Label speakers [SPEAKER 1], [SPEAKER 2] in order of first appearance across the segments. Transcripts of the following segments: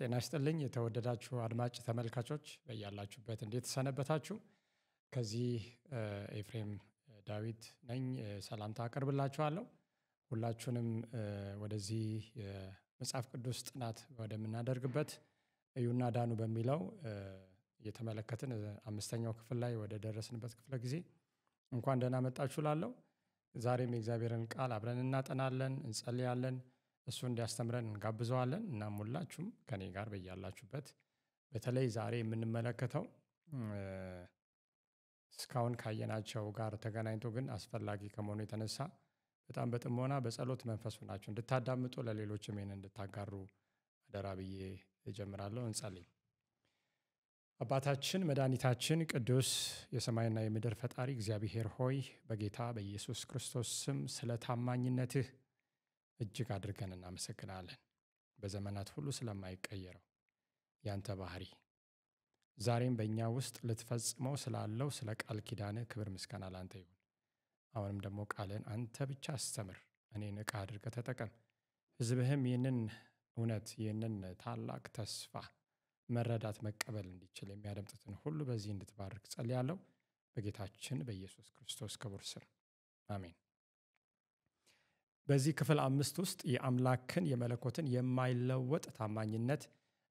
[SPEAKER 1] ጤና ይስጥልኝ የተወደዳችሁ አድማጭ ተመልካቾች በያላችሁበት እንዴት ሰነበታችሁ? ከዚህ ኤፍሬም ዳዊት ነኝ። ሰላምታ አቀርብላችኋለሁ። ሁላችሁንም ወደዚህ የመጽሐፍ ቅዱስ ጥናት ወደምናደርግበት እዩና ዳኑ በሚለው እየተመለከትን አምስተኛው ክፍል ላይ ወደ ደረስንበት ክፍለ ጊዜ እንኳን ደህና መጣችሁ እላለሁ። ዛሬም የእግዚአብሔርን ቃል አብረን እናጠናለን፣ እንጸልያለን። እሱ እንዲያስተምረን እንጋብዘዋለን። እናም ሁላችሁም ከኔ ጋር በያላችሁበት በተለይ ዛሬ የምንመለከተው እስካሁን ካየናቸው ጋር ተገናኝቶ ግን አስፈላጊ ከመሆኑ የተነሳ በጣም በጥሞና በጸሎት መንፈስ ሆናችሁ እንድታዳምጡ ለሌሎችም ይህን እንድታጋሩ አደራ ብዬ እጀምራለሁ። እንጸልይ። አባታችን መድኃኒታችን ቅዱስ የሰማይና የምድር ፈጣሪ እግዚአብሔር ሆይ በጌታ በኢየሱስ ክርስቶስ ስም ስለ ታማኝነትህ እጅግ አድርገን እናመሰግናለን። በዘመናት ሁሉ ስለማይቀየረው ያንተ ባህሪ ዛሬም በእኛ ውስጥ ልትፈጽመው ስላለው ስለ ቃል ኪዳንህ ክብር ምስጋና ላንተ ይሁን። አሁንም ደግሞ ቃልን አንተ ብቻ አስተምር፣ እኔን ዕቃ አድርገህ ተጠቀም። ሕዝብህም ይህንን እውነት ይህንን ታላቅ ተስፋ መረዳት መቀበል እንዲችል የሚያደምጡትን ሁሉ በዚህ እንድትባርክ ጸልያለሁ። በጌታችን በኢየሱስ ክርስቶስ ክቡር ስም አሜን። በዚህ ክፍል 5 ውስጥ የአምላክን የመለኮትን የማይለወጥ ታማኝነት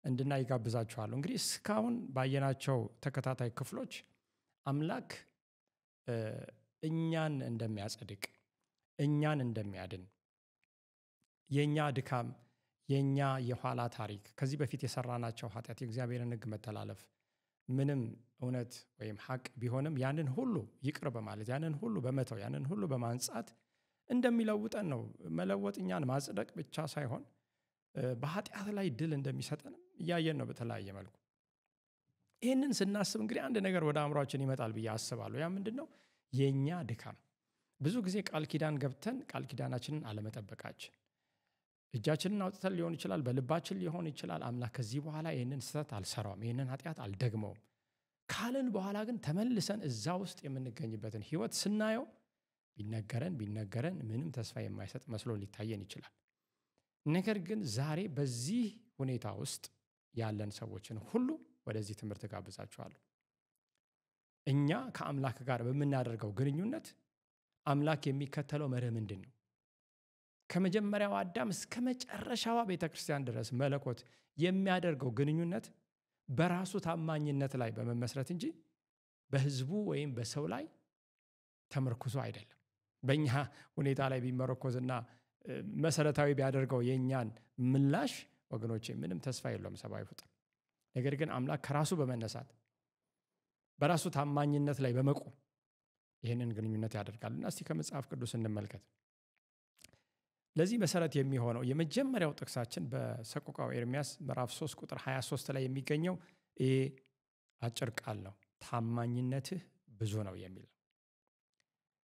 [SPEAKER 1] እንድናይ ጋብዛችኋለሁ። እንግዲህ እስካሁን ባየናቸው ተከታታይ ክፍሎች አምላክ እኛን እንደሚያጸድቅ፣ እኛን እንደሚያድን፣ የኛ ድካም፣ የኛ የኋላ ታሪክ፣ ከዚህ በፊት የሰራናቸው ኃጢአት፣ የእግዚአብሔርን ሕግ መተላለፍ ምንም እውነት ወይም ሐቅ ቢሆንም ያንን ሁሉ ይቅር በማለት ያንን ሁሉ በመተው ያንን ሁሉ በማንጻት እንደሚለውጠን ነው። መለወጥ እኛን ማጽደቅ ብቻ ሳይሆን በኃጢአት ላይ ድል እንደሚሰጠንም እያየን ነው በተለያየ መልኩ። ይህንን ስናስብ እንግዲህ አንድ ነገር ወደ አእምሯችን ይመጣል ብዬ አስባለሁ። ያ ምንድን ነው? የእኛ ድካም። ብዙ ጊዜ ቃል ኪዳን ገብተን ቃል ኪዳናችንን አለመጠበቃችን፣ እጃችንን አውጥተን ሊሆን ይችላል፣ በልባችን ሊሆን ይችላል። አምላክ ከዚህ በኋላ ይህንን ስህተት አልሰራውም፣ ይህንን ኃጢአት አልደግመውም ካልን በኋላ ግን ተመልሰን እዛ ውስጥ የምንገኝበትን ህይወት ስናየው ቢነገረን ምንም ተስፋ የማይሰጥ መስሎ ሊታየን ይችላል። ነገር ግን ዛሬ በዚህ ሁኔታ ውስጥ ያለን ሰዎችን ሁሉ ወደዚህ ትምህርት ጋብዛችኋለሁ። እኛ ከአምላክ ጋር በምናደርገው ግንኙነት አምላክ የሚከተለው መርህ ምንድን ነው? ከመጀመሪያው አዳም እስከ መጨረሻዋ ቤተ ክርስቲያን ድረስ መለኮት የሚያደርገው ግንኙነት በራሱ ታማኝነት ላይ በመመስረት እንጂ በህዝቡ ወይም በሰው ላይ ተመርኩዞ አይደለም። በእኛ ሁኔታ ላይ ቢመረኮዝና መሰረታዊ ቢያደርገው የእኛን ምላሽ ወገኖቼ ምንም ተስፋ የለውም ሰብአዊ ፍጡር። ነገር ግን አምላክ ከራሱ በመነሳት በራሱ ታማኝነት ላይ በመቆም ይህንን ግንኙነት ያደርጋልና እስቲ ከመጽሐፍ ቅዱስ እንመልከት። ለዚህ መሰረት የሚሆነው የመጀመሪያው ጥቅሳችን በሰቆቃው ኤርምያስ ምዕራፍ 3 ቁጥር 23 ላይ የሚገኘው ይሄ አጭር ቃል ነው። ታማኝነትህ ብዙ ነው የሚል።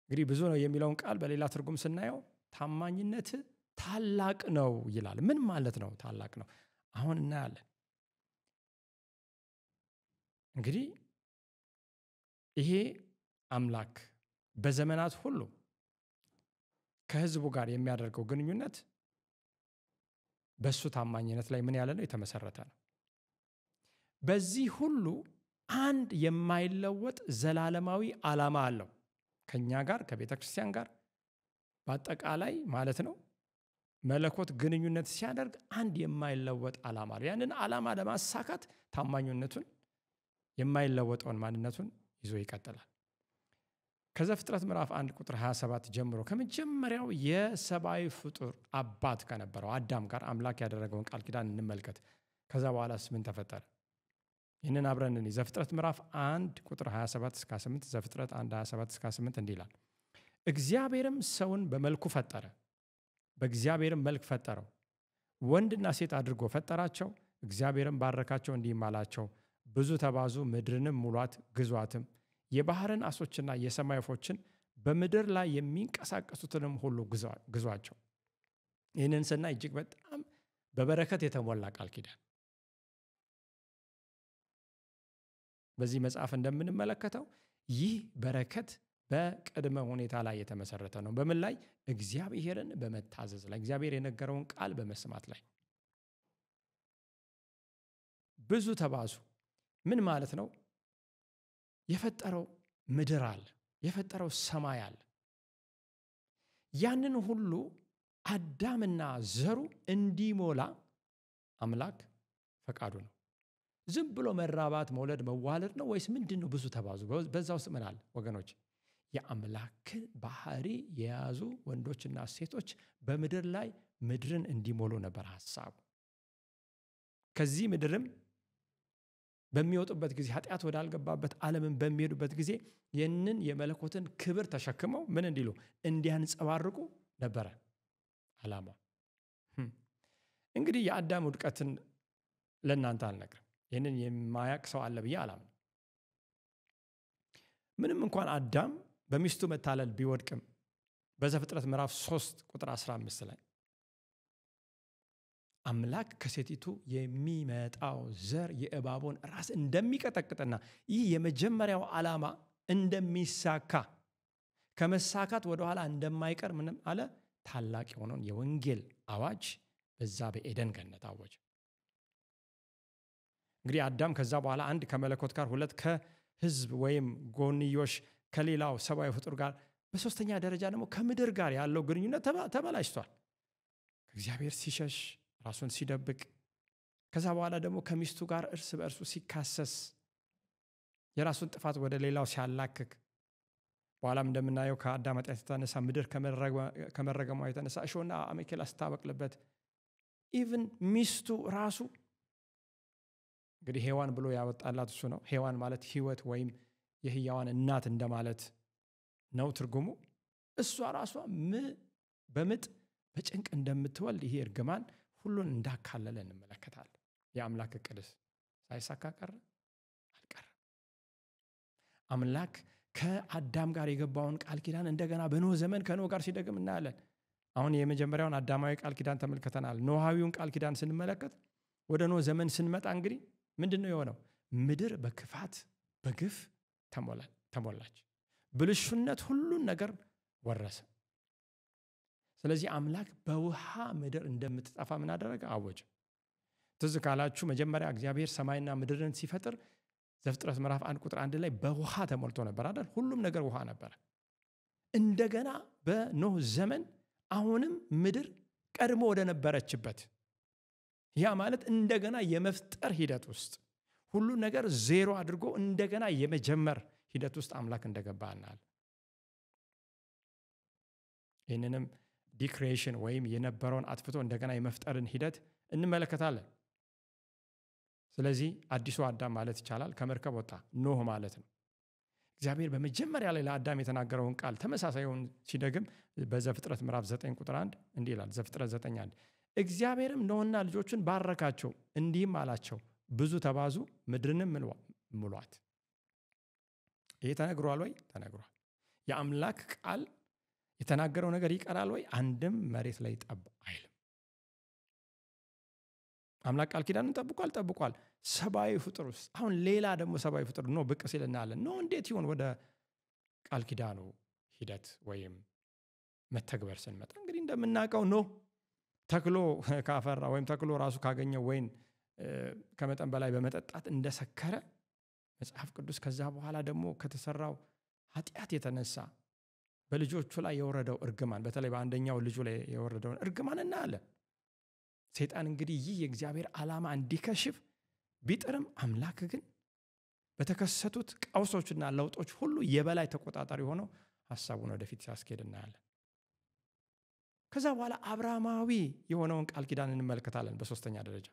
[SPEAKER 1] እንግዲህ ብዙ ነው የሚለውን ቃል በሌላ ትርጉም ስናየው ታማኝነትህ ታላቅ ነው ይላል። ምን ማለት ነው ታላቅ ነው? አሁን እናያለን። እንግዲህ ይሄ አምላክ በዘመናት ሁሉ ከህዝቡ ጋር የሚያደርገው ግንኙነት በሱ ታማኝነት ላይ ምን ያለ ነው? የተመሰረተ ነው። በዚህ ሁሉ አንድ የማይለወጥ ዘላለማዊ ዓላማ አለው። ከኛ ጋር ከቤተ ክርስቲያን ጋር በአጠቃላይ ማለት ነው። መለኮት ግንኙነት ሲያደርግ አንድ የማይለወጥ ዓላማ አለው። ያንን ዓላማ ለማሳካት ታማኝነቱን የማይለወጠውን ማንነቱን ይዞ ይቀጥላል። ከዘፍጥረት ምዕራፍ 1 ቁጥር 27 ጀምሮ ከመጀመሪያው የሰብአዊ ፍጡር አባት ከነበረው አዳም ጋር አምላክ ያደረገውን ቃል ኪዳን እንመልከት። ከዛ በኋላስ ምን ተፈጠረ? ይህንን አብረን እንይ። ዘፍጥረት ምዕራፍ 1 ቁጥር 27 እስከ 8፣ ዘፍጥረት 1 27 እስከ 8 እንዲህ ይላል። እግዚአብሔርም ሰውን በመልኩ ፈጠረ፣ በእግዚአብሔርም መልክ ፈጠረው፣ ወንድና ሴት አድርጎ ፈጠራቸው። እግዚአብሔርም ባረካቸው፣ እንዲህም አላቸው፣ ብዙ ተባዙ፣ ምድርንም ሙሏት፣ ግዟትም፣ የባህርን ዓሦችና የሰማይ ወፎችን በምድር ላይ የሚንቀሳቀሱትንም ሁሉ ግዟቸው። ይህንን ስናይ እጅግ በጣም በበረከት የተሞላ ቃል ኪዳን። በዚህ መጽሐፍ እንደምንመለከተው ይህ በረከት በቅድመ ሁኔታ ላይ የተመሰረተ ነው። በምን ላይ? እግዚአብሔርን በመታዘዝ ላይ፣ እግዚአብሔር የነገረውን ቃል በመስማት ላይ። ብዙ ተባዙ ምን ማለት ነው? የፈጠረው ምድር አለ፣ የፈጠረው ሰማይ አለ። ያንን ሁሉ አዳምና ዘሩ እንዲሞላ አምላክ ፈቃዱ ነው። ዝም ብሎ መራባት፣ መውለድ፣ መዋለድ ነው ወይስ ምንድነው? ብዙ ተባዙ በዛ ውስጥ ምን አለ ወገኖች? የአምላክ ባህሪ የያዙ ወንዶችና ሴቶች በምድር ላይ ምድርን እንዲሞሉ ነበር ሐሳቡ። ከዚህ ምድርም በሚወጡበት ጊዜ ኃጢአት ወዳልገባበት ዓለምን በሚሄዱበት ጊዜ ይህንን የመለኮትን ክብር ተሸክመው ምን እንዲሉ እንዲያንጸባርቁ ነበረ ዓላማው። እንግዲህ የአዳም ውድቀትን ለእናንተ አልነግርም። ይህንን የማያውቅ ሰው አለ ብዬ አላምንም። ምንም እንኳን አዳም በሚስቱ መታለል ቢወድቅም በዘፍጥረት ምዕራፍ 3 ቁጥር 15 ላይ አምላክ ከሴቲቱ የሚመጣው ዘር የእባቡን ራስ እንደሚቀጠቅጥና ይህ የመጀመሪያው ዓላማ እንደሚሳካ ከመሳካት ወደኋላ እንደማይቀር ምንም አለ ታላቅ የሆነውን የወንጌል አዋጅ በዛ በኤደን ገነት አወጀ። እንግዲህ አዳም ከዛ በኋላ አንድ ከመለኮት ጋር፣ ሁለት ከህዝብ ወይም ጎንዮሽ ከሌላው ሰብአዊ ፍጡር ጋር፣ በሶስተኛ ደረጃ ደግሞ ከምድር ጋር ያለው ግንኙነት ተበላሽቷል። ከእግዚአብሔር ሲሸሽ፣ ራሱን ሲደብቅ፣ ከዛ በኋላ ደግሞ ከሚስቱ ጋር እርስ በእርሱ ሲካሰስ፣ የራሱን ጥፋት ወደ ሌላው ሲያላክክ፣ በኋላም እንደምናየው ከአዳም ኃጢአት የተነሳ ምድር ከመረገሟ የተነሳ እሾህና አሜኬላ ስታበቅልበት፣ ኢቭን ሚስቱ ራሱ እንግዲህ ሔዋን ብሎ ያወጣላት እሱ ነው። ሔዋን ማለት ህይወት ወይም የህያዋን እናት እንደማለት ነው ትርጉሙ። እሷ ራሷ በምጥ በጭንቅ እንደምትወልድ ይሄ እርግማን ሁሉን እንዳካለለ እንመለከታለን። የአምላክ እቅድስ ሳይሳካ ቀረ? አልቀረም። አምላክ ከአዳም ጋር የገባውን ቃል ኪዳን እንደገና በኖህ ዘመን ከኖህ ጋር ሲደግም እናያለን። አሁን የመጀመሪያውን አዳማዊ ቃል ኪዳን ተመልክተናል። ኖሃዊውን ቃል ኪዳን ስንመለከት ወደ ኖህ ዘመን ስንመጣ እንግዲህ ምንድነው የሆነው? ምድር በክፋት በግፍ ተሞላች። ብልሹነት ሁሉን ነገር ወረሰ። ስለዚህ አምላክ በውሃ ምድር እንደምትጠፋ ምን አደረገ? አወጀ። ትዝ ካላችሁ መጀመሪያ እግዚአብሔር ሰማይና ምድርን ሲፈጥር ዘፍጥረት ምዕራፍ 1 ቁጥር 1 ላይ በውሃ ተሞልቶ ነበር አይደል? ሁሉም ነገር ውሃ ነበር። እንደገና በኖህ ዘመን አሁንም ምድር ቀድሞ ወደ ነበረችበት፣ ያ ማለት እንደገና የመፍጠር ሂደት ውስጥ ሁሉ ነገር ዜሮ አድርጎ እንደገና የመጀመር ሂደት ውስጥ አምላክ እንደገባ እናያለን። ይህንንም ዲክሬሽን ወይም የነበረውን አጥፍቶ እንደገና የመፍጠርን ሂደት እንመለከታለን። ስለዚህ አዲሱ አዳም ማለት ይቻላል ከመርከብ ወጣ፣ ኖህ ማለት ነው። እግዚአብሔር በመጀመሪያ ላይ ለአዳም የተናገረውን ቃል ተመሳሳዩን ሲደግም በዘፍጥረት ምዕራፍ 9 ቁጥር 1 እንዲህ ይላል። ዘፍጥረት 9:1 እግዚአብሔርም ኖህና ልጆቹን ባረካቸው፣ እንዲህም አላቸው ብዙ ተባዙ፣ ምድርንም ሙሏት። ይሄ ተነግሯል ወይ? ተነግሯል። የአምላክ ቃል የተናገረው ነገር ይቀራል ወይ? አንድም መሬት ላይ ጠብ አይልም። አምላክ ቃል ኪዳንን ጠብቋል። ሰብአዊ ፍጡር ውስጥ አሁን ሌላ ደግሞ ሰብአዊ ፍጡር ነው ብቅ ሲል እናያለን። ነው እንዴት ይሆን ወደ ቃል ኪዳኑ ሂደት ወይም መተግበር ስንመጣ እንግዲህ እንደምናውቀው ነው ተክሎ ካፈራ ወይም ተክሎ ራሱ ካገኘው ወይን ከመጠን በላይ በመጠጣት እንደሰከረ መጽሐፍ ቅዱስ ከዛ በኋላ ደግሞ ከተሰራው ኃጢአት የተነሳ በልጆቹ ላይ የወረደው እርግማን፣ በተለይ በአንደኛው ልጁ ላይ የወረደውን እርግማን እናያለን። ሰይጣን እንግዲህ ይህ የእግዚአብሔር ዓላማ እንዲከሽፍ ቢጥርም አምላክ ግን በተከሰቱት ቀውሶችና ለውጦች ሁሉ የበላይ ተቆጣጣሪ ሆነው ሐሳቡን ወደፊት ሲያስኬድ እናያለን። ከዛ በኋላ አብርሃማዊ የሆነውን ቃል ኪዳን እንመለከታለን። በሶስተኛ ደረጃ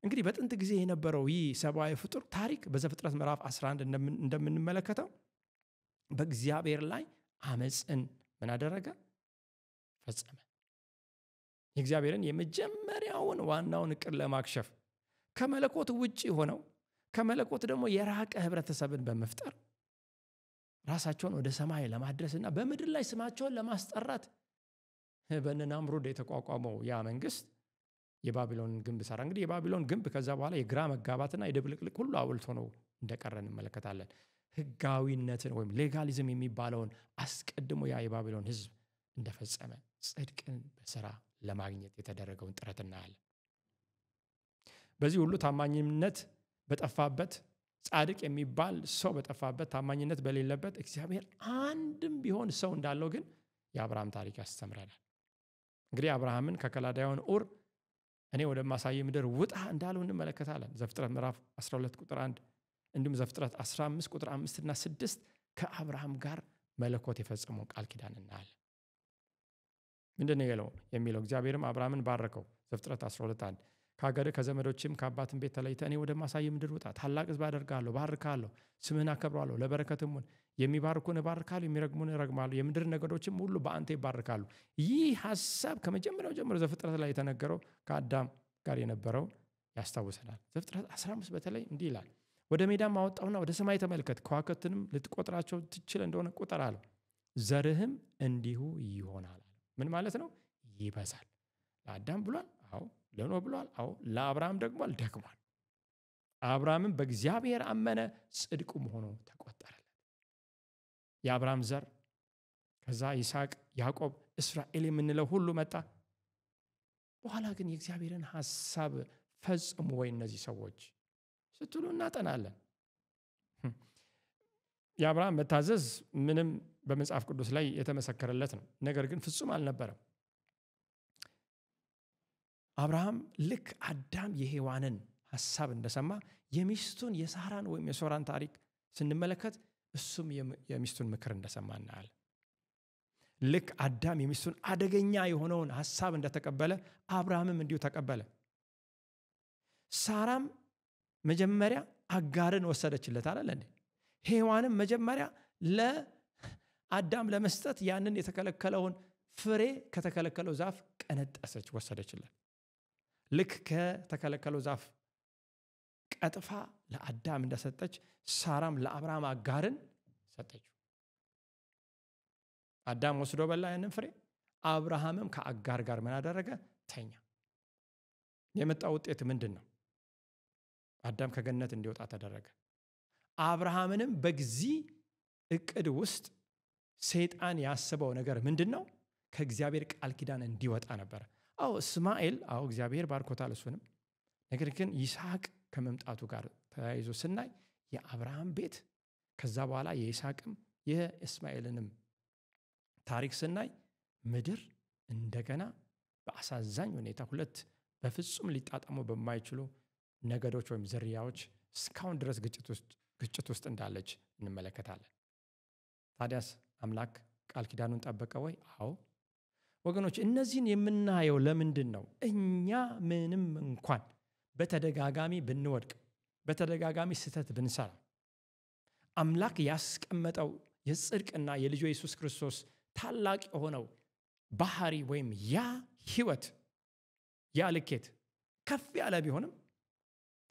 [SPEAKER 1] እንግዲህ በጥንት ጊዜ የነበረው ይህ ሰብአዊ ፍጡር ታሪክ በዘፍጥረት ምዕራፍ 11 እንደምንመለከተው በእግዚአብሔር ላይ አመፅን ምን አደረገ? ፈጸመ። የእግዚአብሔርን የመጀመሪያውን ዋናውን እቅድ ለማክሸፍ ከመለኮት ውጪ ሆነው ከመለኮት ደግሞ የራቀ ህብረተሰብን በመፍጠር ራሳቸውን ወደ ሰማይ ለማድረስና በምድር ላይ ስማቸውን ለማስጠራት በነናምሩድ የተቋቋመው ያ መንግስት የባቢሎን ግንብ ሰራ። እንግዲህ የባቢሎን ግንብ ከዛ በኋላ የግራ መጋባትና የድብልቅልቅ ሁሉ አውልቶ ነው እንደቀረ እንመለከታለን። ህጋዊነትን ወይም ሌጋሊዝም የሚባለውን አስቀድሞ ያ የባቢሎን ህዝብ እንደፈጸመ ጽድቅን በስራ ለማግኘት የተደረገውን ጥረት እናያለን። በዚህ ሁሉ ታማኝነት በጠፋበት ጻድቅ የሚባል ሰው በጠፋበት ታማኝነት በሌለበት እግዚአብሔር አንድም ቢሆን ሰው እንዳለው ግን የአብርሃም ታሪክ ያስተምረናል። እንግዲህ አብርሃምን ከከላዳውያን ኡር እኔ ወደማሳይ ምድር ውጣ እንዳለው እንመለከታለን። ዘፍጥረት ምዕራፍ 12 ቁጥር 1 እንዲሁም ዘፍጥረት 15 ቁጥር 5 እና 6 ከአብርሃም ጋር መለኮት የፈጸመው ቃል ኪዳን እናያለን። ምንድነው የሚለው? እግዚአብሔርም አብርሃምን ባረከው። ዘፍጥረት 12:1 ከአገርህ ከዘመዶችም ከአባትም ቤት ተለይተህ እኔ ወደማሳይ ምድር ውጣ፣ ታላቅ ሕዝብ አደርግሃለሁ፣ ባርክሃለሁ፣ ስምህን አከብረዋለሁ፣ ለበረከትም ሁን፣ የሚባርኩህን እባርካለሁ፣ የሚረግሙህን እረግማለሁ፣ የምድር ነገዶችም ሁሉ በአንተ ይባርካሉ። ይህ ሐሳብ ከመጀመሪያው ጀምሮ ዘፍጥረት ላይ የተነገረው ከአዳም ጋር የነበረው ያስታውሰናል። ዘፍጥረት 15 በተለይ እንዲህ ይላል፣ ወደ ሜዳም አወጣውና ወደ ሰማይ ተመልከት፣ ከዋክብትንም ልትቆጥራቸው ትችል እንደሆነ ቁጠር አለው፣ ዘርህም እንዲሁ ይሆናል። ምን ማለት ነው? ይበዛል። ለአዳም ብሏል? አዎ። ለኖህ ብሏል? አዎ። ለአብርሃም ደግሟል? ደግሟል። አብርሃምም በእግዚአብሔር አመነ፣ ጽድቁም ሆኖ ተቆጠረለት። የአብርሃም ዘር ከዛ ይስሐቅ፣ ያዕቆብ፣ እስራኤል የምንለው ሁሉ መጣ። በኋላ ግን የእግዚአብሔርን ሐሳብ ፈጽሙ ወይ እነዚህ ሰዎች ስትሉ እናጠናለን። የአብርሃም መታዘዝ ምንም በመጽሐፍ ቅዱስ ላይ የተመሰከረለት ነው። ነገር ግን ፍጹም አልነበረም። አብርሃም ልክ አዳም የሔዋንን ሐሳብ እንደሰማ የሚስቱን የሳራን ወይም የሶራን ታሪክ ስንመለከት እሱም የሚስቱን ምክር እንደሰማ እናያለን። ልክ አዳም የሚስቱን አደገኛ የሆነውን ሐሳብ እንደተቀበለ አብርሃምም እንዲሁ ተቀበለ። ሳራም መጀመሪያ አጋርን ወሰደችለት አይደል እንዴ? ሔዋንም መጀመሪያ ለአዳም ለመስጠት ያንን የተከለከለውን ፍሬ ከተከለከለው ዛፍ ቀነጠሰች፣ ወሰደችለት። ልክ ከተከለከለው ዛፍ ቀጥፋ ለአዳም እንደሰጠች ሳራም ለአብርሃም አጋርን ሰጠችው። አዳም ወስዶ በላ ያንን ፍሬ። አብርሃምም ከአጋር ጋር ምን አደረገ? ተኛ። የመጣው ውጤት ምንድን ነው? አዳም ከገነት እንዲወጣ ተደረገ። አብርሃምንም በዚህ እቅድ ውስጥ ሰይጣን ያስበው ነገር ምንድን ነው? ከእግዚአብሔር ቃል ኪዳን እንዲወጣ ነበር። አዎ እስማኤል፣ አዎ እግዚአብሔር ባርኮታል እሱንም። ነገር ግን ይስሐቅ ከመምጣቱ ጋር ተያይዞ ስናይ የአብርሃም ቤት ከዛ በኋላ የይስሐቅም የእስማኤልንም ታሪክ ስናይ ምድር እንደገና በአሳዛኝ ሁኔታ ሁለት በፍጹም ሊጣጣሙ በማይችሉ ነገዶች ወይም ዝርያዎች እስካሁን ድረስ ግጭት ውስጥ እንዳለች እንመለከታለን። ታዲያስ አምላክ ቃል ኪዳኑን ጠበቀ ወይ? አዎ ወገኖች፣ እነዚህን የምናየው ለምንድን ነው? እኛ ምንም እንኳን በተደጋጋሚ ብንወድቅ፣ በተደጋጋሚ ስህተት ብንሰራ፣ አምላክ ያስቀመጠው የጽድቅና የልጁ ኢየሱስ ክርስቶስ ታላቅ የሆነው ባህሪ ወይም ያ ህይወት፣ ያ ልኬት ከፍ ያለ ቢሆንም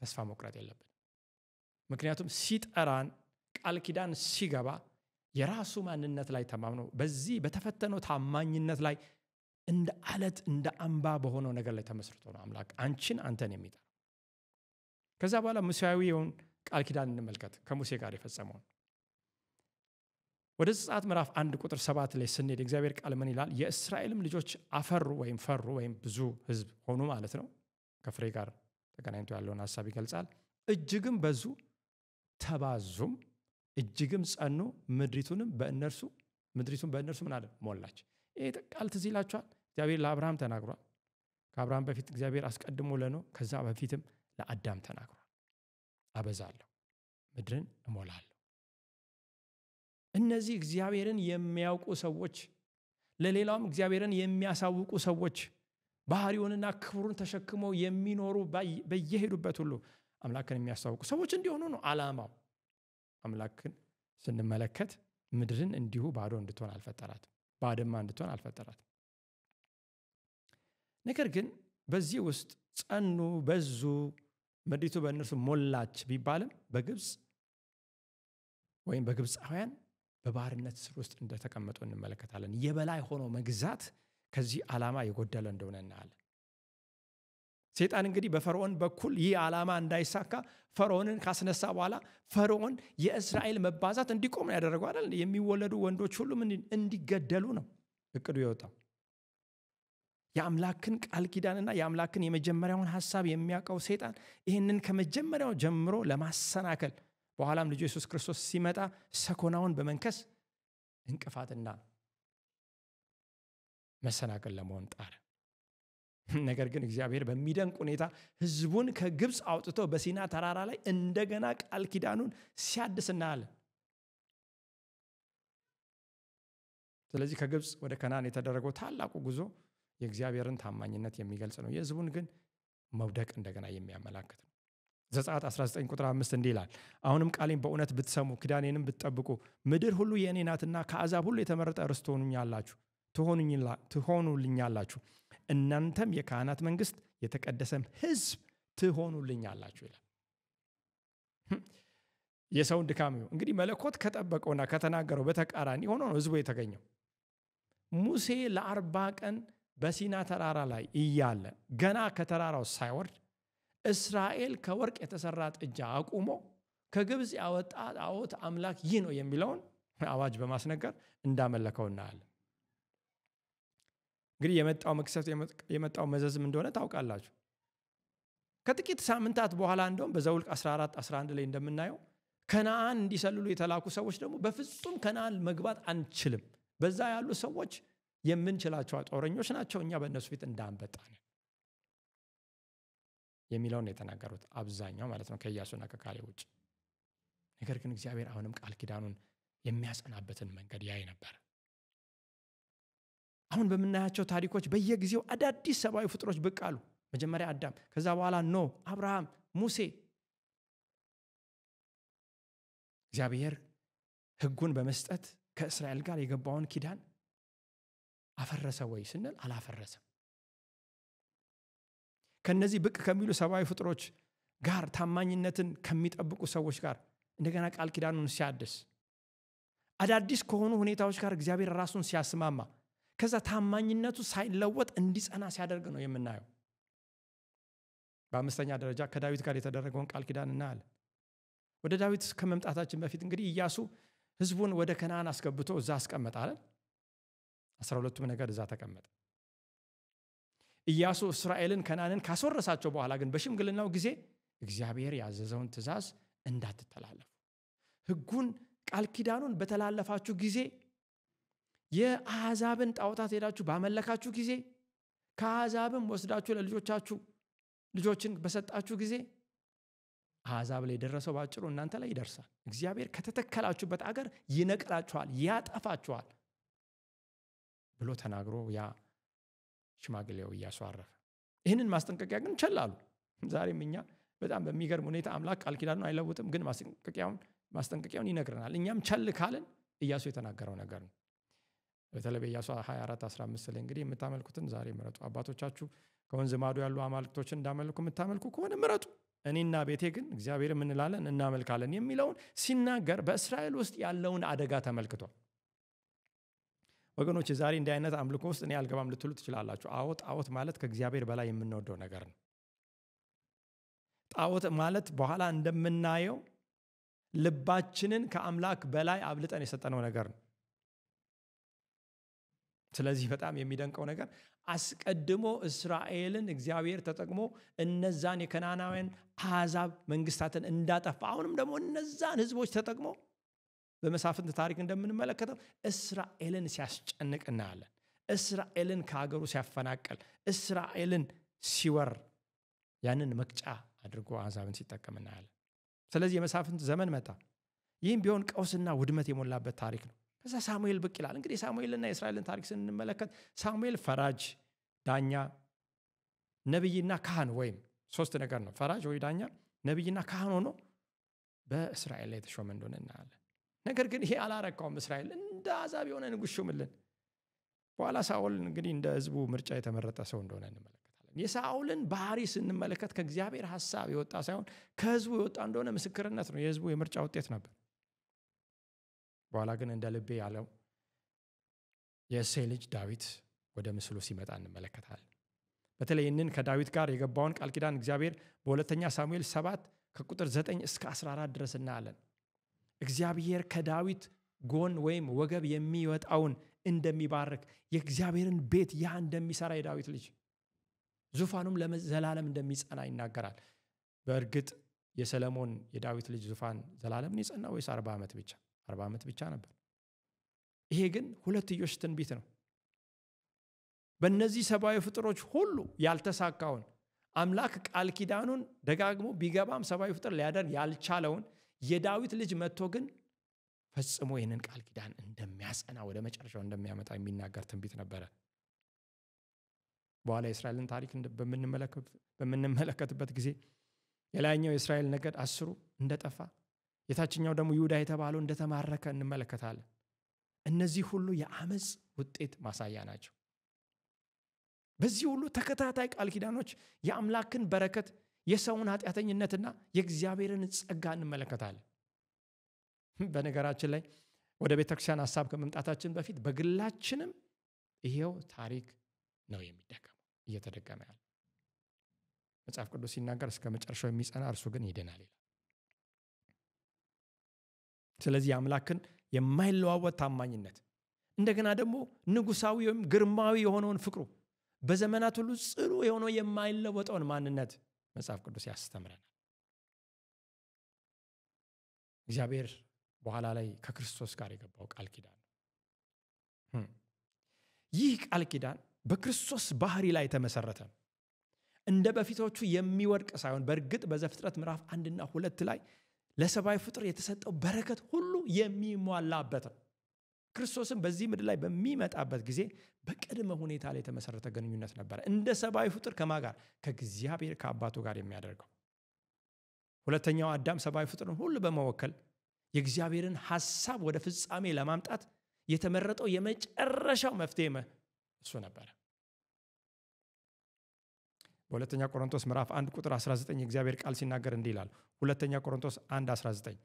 [SPEAKER 1] ተስፋ መቁረጥ የለብን። ምክንያቱም ሲጠራን ቃል ኪዳን ሲገባ የራሱ ማንነት ላይ ተማምኖ በዚህ በተፈተነው ታማኝነት ላይ እንደ አለት እንደ አምባ በሆነው ነገር ላይ ተመስርቶ ነው አምላክ አንተን የሚጠራው። ከዛ በኋላ ሙሴያዊውን ቃል ኪዳን እንመልከት፣ ከሙሴ ጋር የፈጸመውን። ወደ ዘጸአት ምዕራፍ 1 ቁጥር 7 ላይ ስንሄድ እግዚአብሔር ቃል ምን ይላል? የእስራኤልም ልጆች አፈሩ ወይም ፈሩ ወይም ብዙ ህዝብ ሆኑ ማለት ነው። ከፍሬ ጋር ተገናኝቶ ያለውን ሐሳብ ይገልጻል። እጅግም በዙ፣ ተባዙም፣ እጅግም ጸኑ፣ ምድሪቱን በእነርሱ ምን አለ? ሞላች። ይሄ ቃል ትዝ ይላችኋል? እግዚአብሔር ለአብርሃም ተናግሯል። ከአብርሃም በፊት እግዚአብሔር አስቀድሞ ለኖህ፣ ከዛ በፊትም ለአዳም ተናግሯል። አበዛለሁ፣ ምድርን እሞላለሁ። እነዚህ እግዚአብሔርን የሚያውቁ ሰዎች፣ ለሌላውም እግዚአብሔርን የሚያሳውቁ ሰዎች፣ ባህሪውንና ክብሩን ተሸክመው የሚኖሩ በየሄዱበት ሁሉ አምላክን የሚያሳውቁ ሰዎች እንዲሆኑ ነው ዓላማው። አምላክን ስንመለከት ምድርን እንዲሁ ባዶ እንድትሆን አልፈጠራትም፣ ባድማ እንድትሆን አልፈጠራትም። ነገር ግን በዚህ ውስጥ ጸኑ፣ በዙ፣ ምድሪቱ በእነርሱ ሞላች ቢባልም በግብፅ ወይም በግብፃውያን በባርነት ስር ውስጥ እንደተቀመጡ እንመለከታለን። የበላይ ሆኖ መግዛት ከዚህ ዓላማ የጎደለ እንደሆነ እናያለን። ሰይጣን እንግዲህ በፈርዖን በኩል ይህ ዓላማ እንዳይሳካ ፈርዖንን ካስነሳ በኋላ ፈርዖን የእስራኤል መባዛት እንዲቆም ያደረገው አይደል? የሚወለዱ ወንዶች ሁሉ እንዲገደሉ ነው እቅዱ የወጣው። የአምላክን ቃል ኪዳንና የአምላክን የመጀመሪያውን ሐሳብ የሚያውቀው ሰይጣን ይህንን ከመጀመሪያው ጀምሮ ለማሰናከል በኋላም ልጁ ኢየሱስ ክርስቶስ ሲመጣ ሰኮናውን በመንከስ እንቅፋትና መሰናከል ለመሆን ጣረ። ነገር ግን እግዚአብሔር በሚደንቅ ሁኔታ ሕዝቡን ከግብፅ አውጥቶ በሲና ተራራ ላይ እንደገና ቃል ኪዳኑን ሲያድስ እናያለን። ስለዚህ ከግብፅ ወደ ከነዓን የተደረገው ታላቁ ጉዞ የእግዚአብሔርን ታማኝነት የሚገልጽ ነው። የሕዝቡን ግን መውደቅ እንደገና የሚያመላክት ነው። ዘጸአት 19 ቁጥር 5 እንዲህ ይላል፣ አሁንም ቃሌን በእውነት ብትሰሙ ኪዳኔንም ብትጠብቁ ምድር ሁሉ የእኔ ናትና ከአሕዛብ ሁሉ የተመረጠ ርስት ትሆኑልኛላችሁ፣ እናንተም የካህናት መንግስት የተቀደሰም ሕዝብ ትሆኑልኛላችሁ ይላል። የሰውን ድካም እንግዲህ መለኮት ከጠበቀውና ከተናገረው በተቃራኒ ሆኖ ነው ሕዝቡ የተገኘው። ሙሴ ለ40 ቀን በሲና ተራራ ላይ እያለ ገና ከተራራው ሳይወርድ እስራኤል ከወርቅ የተሰራ ጥጃ አቁሞ ከግብፅ ያወጣ ጣዖት አምላክ ይህ ነው የሚለውን አዋጅ በማስነገር እንዳመለከው እናያለን። እንግዲህ የመጣው መቅሰፍት የመጣው መዘዝም እንደሆነ ታውቃላችሁ። ከጥቂት ሳምንታት በኋላ እንደውም በዘኍልቍ 14:11 ላይ እንደምናየው ከነዓን እንዲሰልሉ የተላኩ ሰዎች ደግሞ በፍጹም ከነዓን መግባት አንችልም፣ በዛ ያሉ ሰዎች የምንችላቸው ጦረኞች ናቸው፣ እኛ በእነሱ ፊት እንዳንበጣ ነን የሚለውን የተናገሩት አብዛኛው ማለት ነው ከኢያሱና ከካሌብ ውጭ። ነገር ግን እግዚአብሔር አሁንም ቃል ኪዳኑን የሚያጸናበትን መንገድ ያይ ነበር። አሁን በምናያቸው ታሪኮች በየጊዜው አዳዲስ ሰብአዊ ፍጥሮች ብቅ አሉ። መጀመሪያ አዳም፣ ከዛ በኋላ ኖህ፣ አብርሃም፣ ሙሴ። እግዚአብሔር ሕጉን በመስጠት ከእስራኤል ጋር የገባውን ኪዳን አፈረሰ ወይ ስንል አላፈረሰም። ከነዚህ ብቅ ከሚሉ ሰብአዊ ፍጥሮች ጋር ታማኝነትን ከሚጠብቁ ሰዎች ጋር እንደገና ቃል ኪዳኑን ሲያድስ አዳዲስ ከሆኑ ሁኔታዎች ጋር እግዚአብሔር ራሱን ሲያስማማ ከዛ ታማኝነቱ ሳይለወጥ እንዲጸና ሲያደርግ ነው የምናየው። በአምስተኛ ደረጃ ከዳዊት ጋር የተደረገውን ቃል ኪዳን እናያለን። ወደ ዳዊት ከመምጣታችን በፊት እንግዲህ ኢያሱ ሕዝቡን ወደ ከነዓን አስገብቶ እዛ አስቀመጠ አይደል? 12ቱም ነገድ እዛ ተቀመጠ። ኢያሱ እስራኤልን ከነዓንን ካስወረሳቸው በኋላ ግን በሽምግልናው ጊዜ እግዚአብሔር ያዘዘውን ትእዛዝ እንዳትተላለፉ፣ ሕጉን ቃል ኪዳኑን በተላለፋችሁ ጊዜ፣ የአሕዛብን ጣዖታት ሄዳችሁ ባመለካችሁ ጊዜ፣ ከአሕዛብም ወስዳችሁ ለልጆቻችሁ ልጆችን በሰጣችሁ ጊዜ አሕዛብ ላይ የደረሰው ባጭሩ እናንተ ላይ ይደርሳል። እግዚአብሔር ከተተከላችሁበት አገር ይነቅላችኋል፣ ያጠፋችኋል ብሎ ተናግሮ ያ ሽማግሌው ኢያሱ አረፈ። ይህንን ማስጠንቀቂያ ግን ቸል አሉ። ዛሬም እኛ በጣም በሚገርም ሁኔታ አምላክ ቃል ኪዳኑን አይለውጥም፣ ግን ማስጠንቀቂያውን ይነግረናል። እኛም ቸል ካልን ኢያሱ የተናገረው ነገር ነው። በተለይ በኢያሱ 24:15 ላይ እንግዲህ የምታመልኩትን ዛሬ ምረጡ፣ አባቶቻችሁ ከወንዝ ማዶ ያሉ አማልክቶችን እንዳመልኩ የምታመልኩ ከሆነ ምረጡ፣ እኔና ቤቴ ግን እግዚአብሔር እንላለን እናመልካለን የሚለውን ሲናገር በእስራኤል ውስጥ ያለውን አደጋ ተመልክቷል። ወገኖች ዛሬ እንዲህ አይነት አምልኮ ውስጥ እኔ አልገባም ልትሉ ትችላላችሁ። አዎ፣ ጣዖት ማለት ከእግዚአብሔር በላይ የምንወደው ነገር ነው። ጣዖት ማለት በኋላ እንደምናየው ልባችንን ከአምላክ በላይ አብልጠን የሰጠነው ነገር ነው። ስለዚህ በጣም የሚደንቀው ነገር አስቀድሞ እስራኤልን እግዚአብሔር ተጠቅሞ እነዛን የከናናውያን አሕዛብ መንግስታትን እንዳጠፋ አሁንም ደግሞ እነዛን ህዝቦች ተጠቅሞ በመሳፍንት ታሪክ እንደምንመለከተው እስራኤልን ሲያስጨንቅ እናያለን። እስራኤልን ከሀገሩ ሲያፈናቀል፣ እስራኤልን ሲወር ያንን መቅጫ አድርጎ አሕዛብን ሲጠቀም እናያለን። ስለዚህ የመሳፍንት ዘመን መጣ። ይህም ቢሆን ቀውስና ውድመት የሞላበት ታሪክ ነው። ከዛ ሳሙኤል ብቅ ይላል። እንግዲህ ሳሙኤልና የእስራኤልን ታሪክ ስንመለከት ሳሙኤል ፈራጅ፣ ዳኛ፣ ነቢይና ካህን ወይም ሶስት ነገር ነው። ፈራጅ ወይ ዳኛ፣ ነቢይና ካህን ሆኖ በእስራኤል ላይ የተሾመ እንደሆነ እናያለን። ነገር ግን ይሄ አላረካውም። እስራኤል እንደ አሕዛብ የሆነ ንጉሥ ሾምልን። በኋላ ሳኦል እንግዲህ እንደ ህዝቡ ምርጫ የተመረጠ ሰው እንደሆነ እንመለከታለን። የሳኦልን ባህሪ ስንመለከት ከእግዚአብሔር ሐሳብ የወጣ ሳይሆን ከህዝቡ የወጣ እንደሆነ ምስክርነት ነው። የህዝቡ የምርጫ ውጤት ነበር። በኋላ ግን እንደ ልቤ ያለው የእሴይ ልጅ ዳዊት ወደ ምስሉ ሲመጣ እንመለከታለን። በተለይ ይህንን ከዳዊት ጋር የገባውን ቃል ኪዳን እግዚአብሔር በሁለተኛ ሳሙኤል 7 ከቁጥር 9 እስከ 14 ድረስ እናያለን። እግዚአብሔር ከዳዊት ጎን ወይም ወገብ የሚወጣውን እንደሚባርክ የእግዚአብሔርን ቤት ያ እንደሚሰራ የዳዊት ልጅ ዙፋኑም ለዘላለም እንደሚጸና ይናገራል። በእርግጥ የሰለሞን የዳዊት ልጅ ዙፋን ዘላለምን ይጸና ወይስ 40 ዓመት ብቻ? 40 ዓመት ብቻ ነበር። ይሄ ግን ሁለትዮሽ ትንቢት ነው። በእነዚህ ሰብአዊ ፍጥሮች ሁሉ ያልተሳካውን አምላክ ቃል ኪዳኑን ደጋግሞ ቢገባም ሰብአዊ ፍጥር ሊያደርግ ያልቻለውን የዳዊት ልጅ መጥቶ ግን ፈጽሞ ይህንን ቃል ኪዳን እንደሚያጸና ወደ መጨረሻው እንደሚያመጣ የሚናገር ትንቢት ነበረ። በኋላ የእስራኤልን ታሪክ በምንመለከትበት ጊዜ የላይኛው የእስራኤል ነገድ 10 እንደጠፋ የታችኛው ደግሞ ይሁዳ የተባለው እንደተማረከ እንመለከታለን። እነዚህ ሁሉ የአመጽ ውጤት ማሳያ ናቸው። በዚህ ሁሉ ተከታታይ ቃል ኪዳኖች የአምላክን በረከት፣ የሰውን ኃጢአተኝነትና የእግዚአብሔርን ጸጋ እንመለከታለን። በነገራችን ላይ ወደ ቤተክርስቲያን ሐሳብ ከመምጣታችን በፊት በግላችንም ይሄው ታሪክ ነው እየተደገመ ያለ። መጽሐፍ ቅዱስ ሲናገር እስከ መጨረሻው የሚጸና እርሱ ግን ይድናል ይላል። ስለዚህ አምላክን የማይለዋወጥ ታማኝነት እንደገና ደግሞ ንጉሳዊ ወይም ግርማዊ የሆነውን ፍቅሩ በዘመናት ሁሉ ጽኑ የሆነው የማይለወጠውን ማንነት መጽሐፍ ቅዱስ ያስተምረናል። እግዚአብሔር በኋላ ላይ ከክርስቶስ ጋር የገባው ቃል ኪዳን ነው። ይህ ቃል ኪዳን በክርስቶስ ባህሪ ላይ ተመሰረተ። እንደ በፊቶቹ የሚወድቅ ሳይሆን በእርግጥ በዘፍጥረት ምዕራፍ 1 እና 2 ላይ ለሰብአዊ ፍጥር የተሰጠው በረከት ሁሉ የሚሟላበት ነው። ክርስቶስም በዚህ ምድር ላይ በሚመጣበት ጊዜ በቅድመ ሁኔታ ላይ የተመሰረተ ግንኙነት ነበር እንደ ሰብአዊ ፍጥር ከማን ጋር? ከእግዚአብሔር ከአባቱ ጋር የሚያደርገው። ሁለተኛው አዳም ሰብአዊ ፍጥርን ሁሉ በመወከል የእግዚአብሔርን ሐሳብ ወደ ፍጻሜ ለማምጣት የተመረጠው የመጨረሻው መፍትሄ እሱ ነበር። በሁለተኛ ቆሮንቶስ ምዕራፍ 1 ቁጥር 19 የእግዚአብሔር ቃል ሲናገር እንዲህ ይላል። ሁለተኛ ቆሮንቶስ 1:19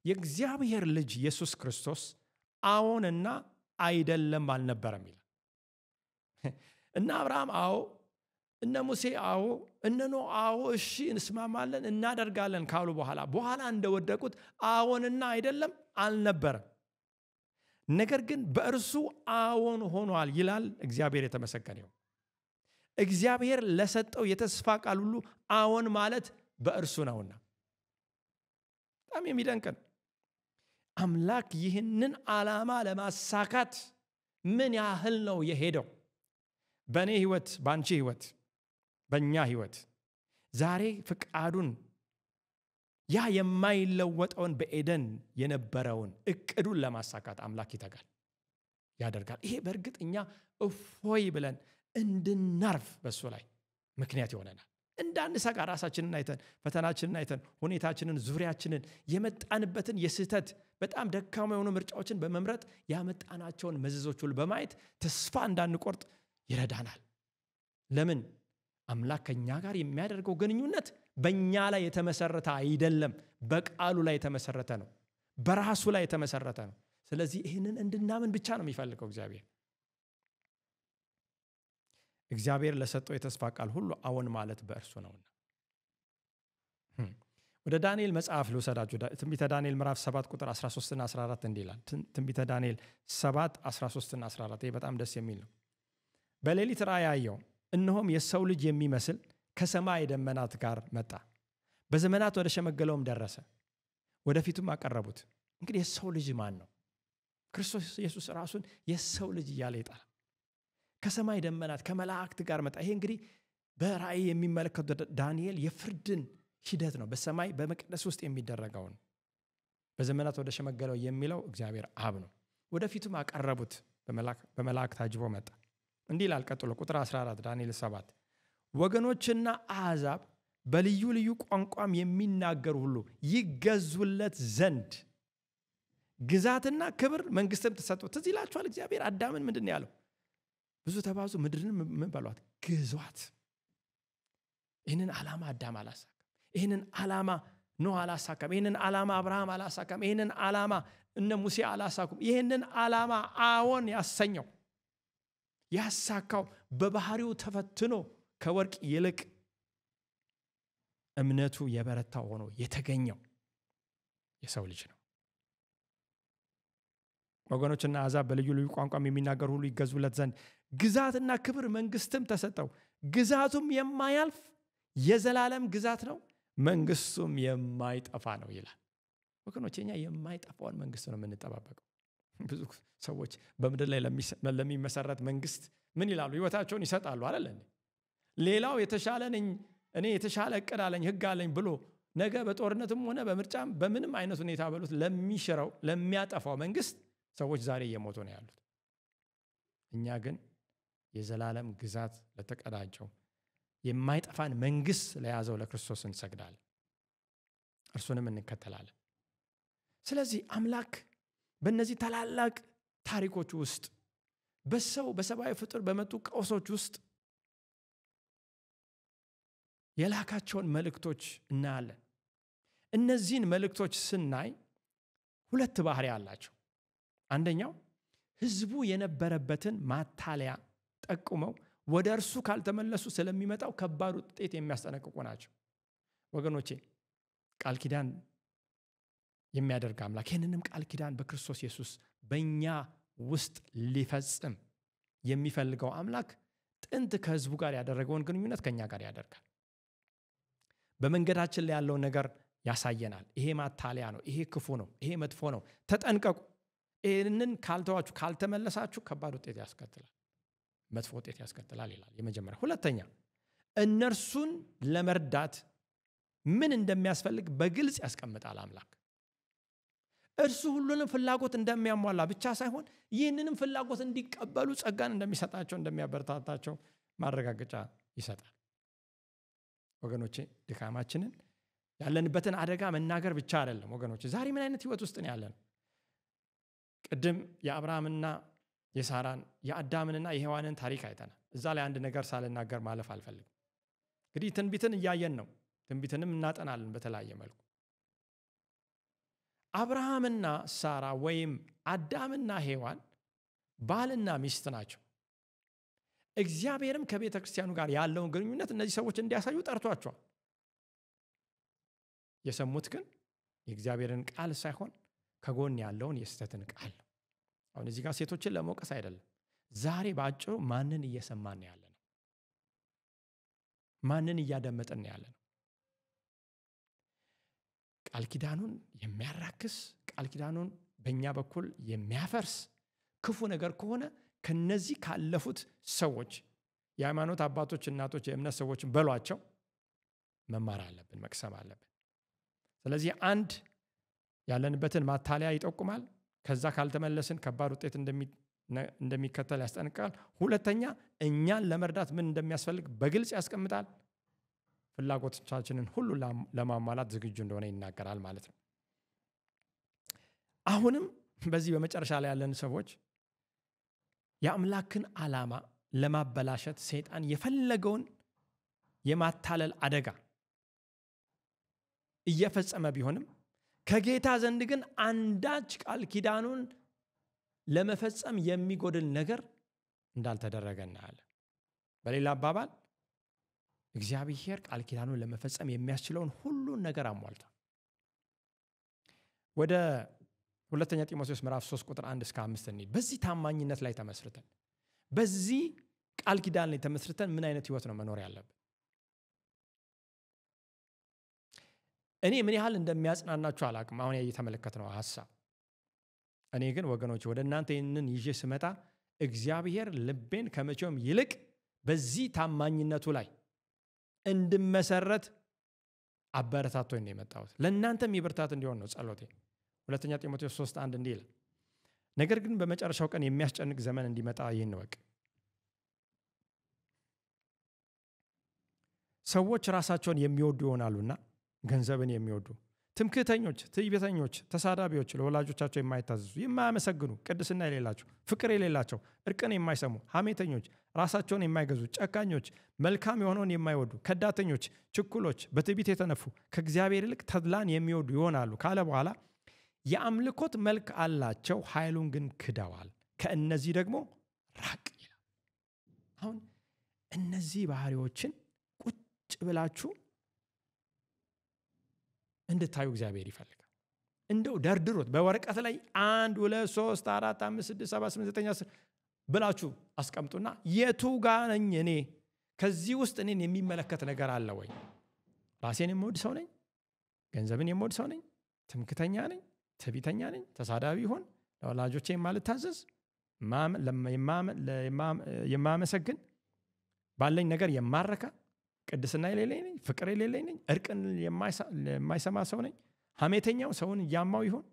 [SPEAKER 1] የእግዚአብሔር ልጅ ኢየሱስ ክርስቶስ አዎንና አይደለም አልነበረም ይላል። እና አብርሃም አዎ፣ እነ ሙሴ አዎ፣ እነ ኖህ አዎ፣ እሺ እንስማማለን እናደርጋለን ካሉ በኋላ እንደወደቁት አዎንና አይደለም አልነበረም። ነገር ግን በእርሱ አዎን ሆኗል ይላል። እግዚአብሔር የተመሰገነ ይሁን። እግዚአብሔር ለሰጠው የተስፋ ቃል ሁሉ አዎን ማለት በእርሱ ነውና በጣም የሚደንቅ ነው። አምላክ ይህንን ዓላማ ለማሳካት ምን ያህል ነው የሄደው? በእኔ ህይወት፣ በአንቺ ህይወት፣ በእኛ ህይወት ዛሬ ፍቃዱን ያ የማይለወጠውን በኤደን የነበረውን እቅዱን ለማሳካት አምላክ ይተጋል፣ ያደርጋል። ይሄ በእርግጥ እኛ እፎይ ብለን እንድናርፍ በሱ ላይ ምክንያት ይሆነናል። እንዳንሰጋ ራሳችንን አይተን ፈተናችንን አይተን ሁኔታችንን ዙሪያችንን የመጣንበትን የስህተት በጣም ደካማ የሆኑ ምርጫዎችን በመምረጥ ያመጣናቸውን መዘዞች ሁሉ በማየት ተስፋ እንዳንቆርጥ ይረዳናል። ለምን? አምላክ ከኛ ጋር የሚያደርገው ግንኙነት በእኛ ላይ የተመሰረተ አይደለም፣ በቃሉ ላይ የተመሰረተ ነው፣ በራሱ ላይ የተመሰረተ ነው። ስለዚህ ይህንን እንድናምን ብቻ ነው የሚፈልገው እግዚአብሔር። እግዚአብሔር ለሰጠው የተስፋ ቃል ሁሉ አዎን ማለት በእርሱ ነውና። ወደ ዳንኤል መጽሐፍ ልውሰዳችሁ። ትንቢተ ዳንኤል ምዕራፍ 7 ቁጥር 13 እና 14 እንዲህ ይላል። ትንቢተ ዳንኤል 7 13 እና 14 ይህ በጣም ደስ የሚል ነው። በሌሊት ራእይ አየሁ፣ እነሆም የሰው ልጅ የሚመስል ከሰማይ ደመናት ጋር መጣ፣ በዘመናት ወደ ሸመገለውም ደረሰ፣ ወደፊቱም አቀረቡት። እንግዲህ የሰው ልጅ ማን ነው? ክርስቶስ ኢየሱስ ራሱን የሰው ልጅ እያለ ይጠራል። ከሰማይ ደመናት ከመላእክት ጋር መጣ። ይሄ እንግዲህ በራእይ የሚመለከቱ ዳንኤል የፍርድን ሂደት ነው፣ በሰማይ በመቅደስ ውስጥ የሚደረገውን። በዘመናት ወደ ሸመገለው የሚለው እግዚአብሔር አብ ነው። ወደፊቱም አቀረቡት፣ በመላእክት ታጅቦ መጣ። እንዲህ ይላል ቀጥሎ ቁጥር 14 ዳንኤል 7 ወገኖችና አሕዛብ በልዩ ልዩ ቋንቋም የሚናገሩ ሁሉ ይገዙለት ዘንድ ግዛትና ክብር መንግስትም ተሰጥቶ። ትዝ ይላችኋል እግዚአብሔር አዳምን ምንድን ነው ያለው? ብዙ ተባዙ፣ ምድርን ምን በሏት? ግዟት። ይህንን ዓላማ አዳም አላሳካም። ይህንን ዓላማ ኖህ አላሳካም። ይህንን ዓላማ አብርሃም አላሳካም። ይህንን ዓላማ እነ ሙሴ አላሳኩም። ይህንን ዓላማ አዎን ያሰኘው ያሳካው በባህሪው ተፈትኖ ከወርቅ ይልቅ እምነቱ የበረታ ሆኖ የተገኘው የሰው ልጅ ነው። ወገኖችና አሕዛብ በልዩ ልዩ ቋንቋም የሚናገሩ ሁሉ ይገዙለት ዘንድ ግዛትና ክብር መንግስትም ተሰጠው። ግዛቱም የማያልፍ የዘላለም ግዛት ነው፣ መንግስቱም የማይጠፋ ነው ይላል። ወገኖች እኛ የማይጠፋውን መንግስት ነው የምንጠባበቀው። ብዙ ሰዎች በምድር ላይ ለሚመሰረት መንግስት ምን ይላሉ? ህይወታቸውን ይሰጣሉ አይደል እንዴ? ሌላው የተሻለ ነኝ እኔ የተሻለ እቅድ አለኝ ህግ አለኝ ብሎ ነገ በጦርነትም ሆነ በምርጫም በምንም አይነት ሁኔታ በሉት ለሚሽረው ለሚያጠፋው መንግስት ሰዎች ዛሬ እየሞቱ ነው ያሉት። እኛ ግን የዘላለም ግዛት ለተቀዳጀው የማይጠፋን መንግስት ለያዘው ለክርስቶስ እንሰግዳለን፣ እርሱንም እንከተላለን። ስለዚህ አምላክ በእነዚህ ታላላቅ ታሪኮች ውስጥ በሰብአዊ ፍጡር በመጡ ቀውሶች ውስጥ የላካቸውን መልእክቶች እናያለን። እነዚህን መልእክቶች ስናይ ሁለት ባህሪ አላቸው። አንደኛው ህዝቡ የነበረበትን ማታለያ ጠቁመው ወደ እርሱ ካልተመለሱ ስለሚመጣው ከባድ ውጤት የሚያስጠነቅቁ ናቸው። ወገኖቼ ቃል ኪዳን የሚያደርግ አምላክ ይህንንም ቃል ኪዳን በክርስቶስ ኢየሱስ በእኛ ውስጥ ሊፈጽም የሚፈልገው አምላክ ጥንት ከህዝቡ ጋር ያደረገውን ግንኙነት ከኛ ጋር ያደርጋል። በመንገዳችን ላይ ያለውን ነገር ያሳየናል። ይሄ ማታለያ ነው፣ ይሄ ክፉ ነው፣ ይሄ መጥፎ ነው፣ ተጠንቀቁ። ይህንን ካልተዋችሁ ካልተመለሳችሁ ከባድ ውጤት ያስከትላል፣ መጥፎ ውጤት ያስከትላል ይላል። የመጀመሪያ። ሁለተኛ እነርሱን ለመርዳት ምን እንደሚያስፈልግ በግልጽ ያስቀምጣል አምላክ። እርሱ ሁሉንም ፍላጎት እንደሚያሟላ ብቻ ሳይሆን ይህንንም ፍላጎት እንዲቀበሉ ጸጋን እንደሚሰጣቸው እንደሚያበረታታቸው ማረጋገጫ ይሰጣል። ወገኖቼ ድካማችንን ያለንበትን አደጋ መናገር ብቻ አይደለም። ወገኖቼ ዛሬ ምን አይነት ህይወት ውስጥ ነው ያለን? ቅድም የአብርሃምና የሳራን የአዳምንና የሔዋንን ታሪክ አይተናል። እዛ ላይ አንድ ነገር ሳልናገር ማለፍ አልፈልግም። እንግዲህ ትንቢትን እያየን ነው፣ ትንቢትንም እናጠናለን በተለያየ መልኩ። አብርሃምና ሳራ ወይም አዳምና ሔዋን ባልና ሚስት ናቸው። እግዚአብሔርም ከቤተ ክርስቲያኑ ጋር ያለውን ግንኙነት እነዚህ ሰዎች እንዲያሳዩ ጠርቷቸዋል። የሰሙት ግን የእግዚአብሔርን ቃል ሳይሆን ከጎን ያለውን የስተትን ቃል ነው። አሁን እዚህ ጋር ሴቶችን ለመውቀስ አይደለም። ዛሬ በአጭሩ ማንን እየሰማን ነው ያለነው? ማንን እያደመጥን ነው ያለነው? ቃል ኪዳኑን የሚያራክስ ቃል ኪዳኑን በእኛ በኩል የሚያፈርስ ክፉ ነገር ከሆነ ከነዚህ ካለፉት ሰዎች የሃይማኖት አባቶች፣ እናቶች፣ የእምነት ሰዎችን በሏቸው መማር አለብን፣ መቅሰም አለብን። ስለዚህ አንድ ያለንበትን ማታለያ ይጠቁማል። ከዛ ካልተመለስን ከባድ ውጤት እንደሚከተል ያስጠነቅቃል። ሁለተኛ እኛን ለመርዳት ምን እንደሚያስፈልግ በግልጽ ያስቀምጣል። ፍላጎቶቻችንን ሁሉ ለማሟላት ዝግጁ እንደሆነ ይናገራል ማለት ነው። አሁንም በዚህ በመጨረሻ ላይ ያለን ሰዎች የአምላክን ዓላማ ለማበላሸት ሰይጣን የፈለገውን የማታለል አደጋ እየፈጸመ ቢሆንም ከጌታ ዘንድ ግን አንዳች ቃል ኪዳኑን ለመፈጸም የሚጎድል ነገር እንዳልተደረገ እናያለን። በሌላ አባባል እግዚአብሔር ቃል ኪዳኑን ለመፈጸም የሚያስችለውን ሁሉን ነገር አሟልቷል። ወደ ሁለተኛ ጢሞቴዎስ ምዕራፍ 3 ቁጥር 1 እስከ 5 እንሂድ። በዚህ ታማኝነት ላይ ተመስርተን በዚህ ቃል ኪዳን ላይ ተመስርተን ምን አይነት ህይወት ነው መኖር ያለብን? እኔ ምን ያህል እንደሚያጽናናችሁ አላቅም አሁን የተመለከትነው ሐሳብ። እኔ ግን ወገኖች ወደ እናንተ ይህንን ይዤ ስመጣ እግዚአብሔር ልቤን ከመቼውም ይልቅ በዚህ ታማኝነቱ ላይ እንድመሰረት አበረታቶኝ ነው የመጣሁት። ለእናንተም የብርታት እንዲሆን ነው ጸሎቴ። ሁለተኛ ጢሞቴዎስ 3:1 እንዲህ ይላል፣ ነገር ግን በመጨረሻው ቀን የሚያስጨንቅ ዘመን እንዲመጣ ይህን እወቅ። ሰዎች ራሳቸውን የሚወዱ ይሆናሉና ገንዘብን የሚወዱ፣ ትምክህተኞች፣ ትዕቢተኞች፣ ተሳዳቢዎች፣ ለወላጆቻቸው የማይታዘዙ፣ የማያመሰግኑ፣ ቅድስና የሌላቸው፣ ፍቅር የሌላቸው፣ እርቅን የማይሰሙ፣ ሐሜተኞች፣ ራሳቸውን የማይገዙ፣ ጨካኞች፣ መልካም የሆነውን የማይወዱ፣ ከዳተኞች፣ ችኩሎች፣ በትዕቢት የተነፉ፣ ከእግዚአብሔር ይልቅ ተድላን የሚወዱ ይሆናሉ ካለ በኋላ የአምልኮት መልክ አላቸው፣ ኃይሉን ግን ክደዋል። ከእነዚህ ደግሞ ራቅ ይላል። አሁን እነዚህ ባህሪዎችን ቁጭ ብላችሁ እንድታዩ እግዚአብሔር ይፈልጋል። እንደው ደርድሩት በወረቀት ላይ 1 2 3 4 5 6 7 8 9 10 ብላችሁ አስቀምጡና የቱ ጋር ነኝ እኔ? ከዚህ ውስጥ እኔን የሚመለከት ነገር አለ ወይ? ራሴን የምወድ ሰው ነኝ? ገንዘብን የምወድ ሰው ነኝ? ትምክተኛ ነኝ? ትዕቢተኛ ነኝ? ተሳዳቢ ሆን ለወላጆቼ የማልታዘዝ የማመሰግን ባለኝ ነገር የማረካ ቅድስና የሌለኝ ነኝ? ፍቅር የሌለኝ ነኝ? እርቅን የማይሰማ ሰው ነኝ? ሐሜተኛው ሰውን ያማው ይሆን?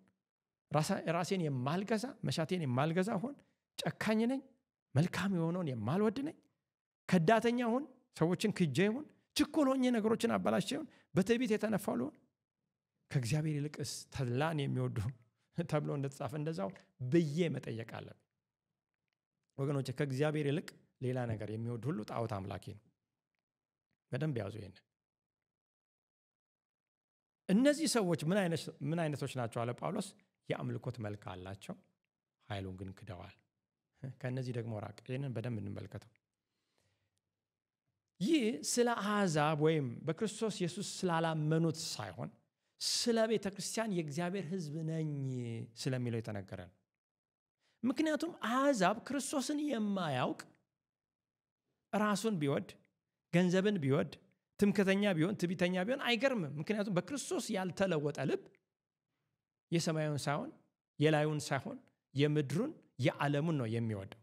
[SPEAKER 1] ራሴን የማልገዛ መሻቴን የማልገዛ ሆን? ጨካኝ ነኝ? መልካም የሆነውን የማልወድ ነኝ? ከዳተኛ ሆን? ሰዎችን ክጄ ሆን? ችኩል ሆኜ ነገሮችን አበላሽቼ ሆን? በትዕቢት የተነፋው ልሆን? ከእግዚአብሔር ይልቅስ ተድላን የሚወዱ ተብሎ እንደተጻፈ እንደዛው ብዬ መጠየቅ አለብኝ። ወገኖቼ ከእግዚአብሔር ይልቅ ሌላ ነገር የሚወድ ሁሉ ጣዖት አምላኪ ነው። በደንብ ያዙ ይሄንን። እነዚህ ሰዎች ምን አይነቶች ናቸው አለ ጳውሎስ? የአምልኮት መልክ አላቸው፣ ኃይሉን ግን ክደዋል። ከነዚህ ደግሞ ራቅ። ይሄንን በደንብ እንመልከተው። ይህ ስለ አሕዛብ ወይም በክርስቶስ ኢየሱስ ስላላመኑት ሳይሆን ስለ ቤተ ክርስቲያን የእግዚአብሔር ሕዝብ ነኝ ስለሚለው የተነገረ ነው። ምክንያቱም አሕዛብ ክርስቶስን የማያውቅ ራሱን ቢወድ ገንዘብን ቢወድ ትምክተኛ ቢሆን ትዕቢተኛ ቢሆን አይገርምም። ምክንያቱም በክርስቶስ ያልተለወጠ ልብ የሰማዩን ሳይሆን የላዩን ሳይሆን የምድሩን የዓለሙን ነው የሚወደው።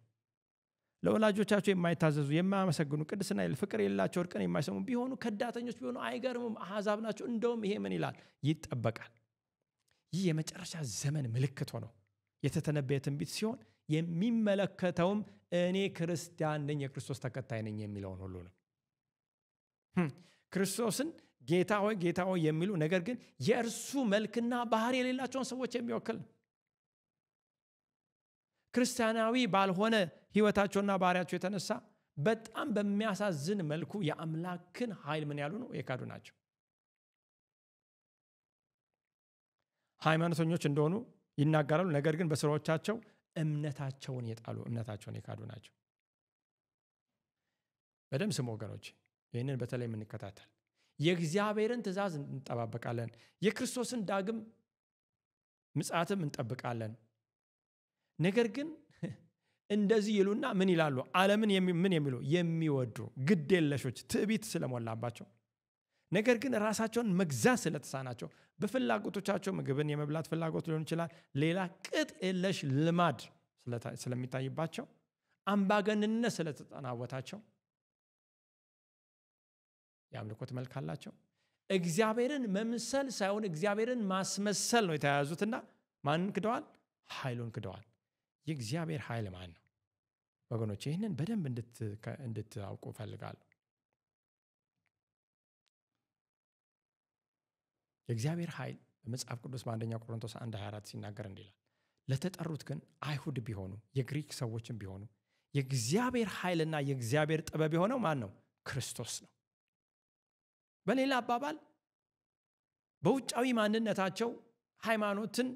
[SPEAKER 1] ለወላጆቻቸው የማይታዘዙ የማያመሰግኑ ቅድስና ፍቅር የሌላቸው እርቅን የማይሰሙ ቢሆኑ ከዳተኞች ቢሆኑ አይገርምም፣ አሕዛብ ናቸው። እንደውም ይሄ ምን ይላል? ይጠበቃል። ይህ የመጨረሻ ዘመን ምልክት ሆኖ የተተነበየ ትንቢት ሲሆን የሚመለከተውም እኔ ክርስቲያን ነኝ የክርስቶስ ተከታይ ነኝ የሚለውን ሁሉ ነው። ክርስቶስን ጌታ ሆይ ጌታ ሆይ የሚሉ ነገር ግን የእርሱ መልክና ባህሪ የሌላቸውን ሰዎች የሚወክል ነው። ክርስቲያናዊ ባልሆነ ህይወታቸውና ባህሪያቸው የተነሳ በጣም በሚያሳዝን መልኩ የአምላክን ኃይል ምን ያሉ ነው? የካዱ ናቸው። ሃይማኖተኞች እንደሆኑ ይናገራሉ፣ ነገር ግን በስራዎቻቸው እምነታቸውን የጣሉ እምነታቸውን የካዱ ናቸው። በደም ስም ወገኖች፣ ይህንን በተለይ የምንከታተል የእግዚአብሔርን ትእዛዝ እንጠባበቃለን፣ የክርስቶስን ዳግም ምጽአትም እንጠብቃለን። ነገር ግን እንደዚህ ይሉና ምን ይላሉ? ዓለምን ምን የሚሉ የሚወዱ ግድ የለሾች ትዕቢት ስለሞላባቸው ነገር ግን ራሳቸውን መግዛት ስለተሳናቸው በፍላጎቶቻቸው ምግብን የመብላት ፍላጎት ሊሆን ይችላል፣ ሌላ ቅጥ የለሽ ልማድ ስለሚታይባቸው አምባገንነት ስለተጠናወታቸው የአምልኮት መልክ አላቸው። እግዚአብሔርን መምሰል ሳይሆን እግዚአብሔርን ማስመሰል ነው የተያያዙትና ማንን ክደዋል? ኃይሉን ክደዋል። የእግዚአብሔር ኃይል ማን ነው ወገኖች? ይህንን በደንብ እንድታውቁ ፈልጋለሁ። የእግዚአብሔር ኃይል በመጽሐፍ ቅዱስ በአንደኛ ቆሮንቶስ 1:24 ሲናገር እንዲህ ይላል፣ ለተጠሩት ግን አይሁድ ቢሆኑ የግሪክ ሰዎችም ቢሆኑ የእግዚአብሔር ኃይልና የእግዚአብሔር ጥበብ የሆነው ማን ነው? ክርስቶስ ነው። በሌላ አባባል በውጫዊ ማንነታቸው ሃይማኖትን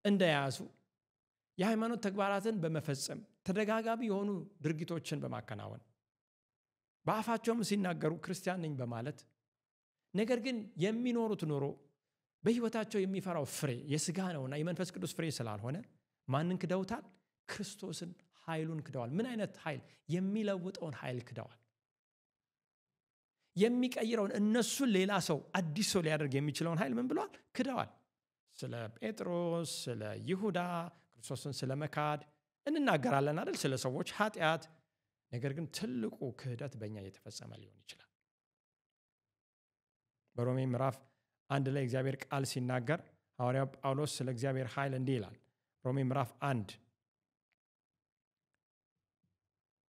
[SPEAKER 1] እንደያዙ የሃይማኖት ተግባራትን በመፈጸም ተደጋጋሚ የሆኑ ድርጊቶችን በማከናወን በአፋቸውም ሲናገሩ ክርስቲያን ነኝ በማለት ነገር ግን የሚኖሩት ኑሮ በህይወታቸው የሚፈራው ፍሬ የሥጋ ነውና የመንፈስ ቅዱስ ፍሬ ስላልሆነ ማንን ክደውታል? ክርስቶስን፣ ኃይሉን ክደዋል። ምን አይነት ኃይል? የሚለውጠውን ኃይል ክደዋል። የሚቀይረውን እነሱን ሌላ ሰው አዲስ ሰው ሊያደርግ የሚችለውን ኃይል ምን ብለዋል? ክደዋል። ስለ ጴጥሮስ፣ ስለ ይሁዳ ክርስቶስን ስለ መካድ እንናገራለን አይደል? ስለ ሰዎች ኃጢአት። ነገር ግን ትልቁ ክህደት በእኛ እየተፈጸመ ሊሆን ይችላል። በሮሜ ምዕራፍ 1 ላይ እግዚአብሔር ቃል ሲናገር ሐዋርያው ጳውሎስ ስለ እግዚአብሔር ኃይል እንዲህ ይላል። ሮሜ ምዕራፍ 1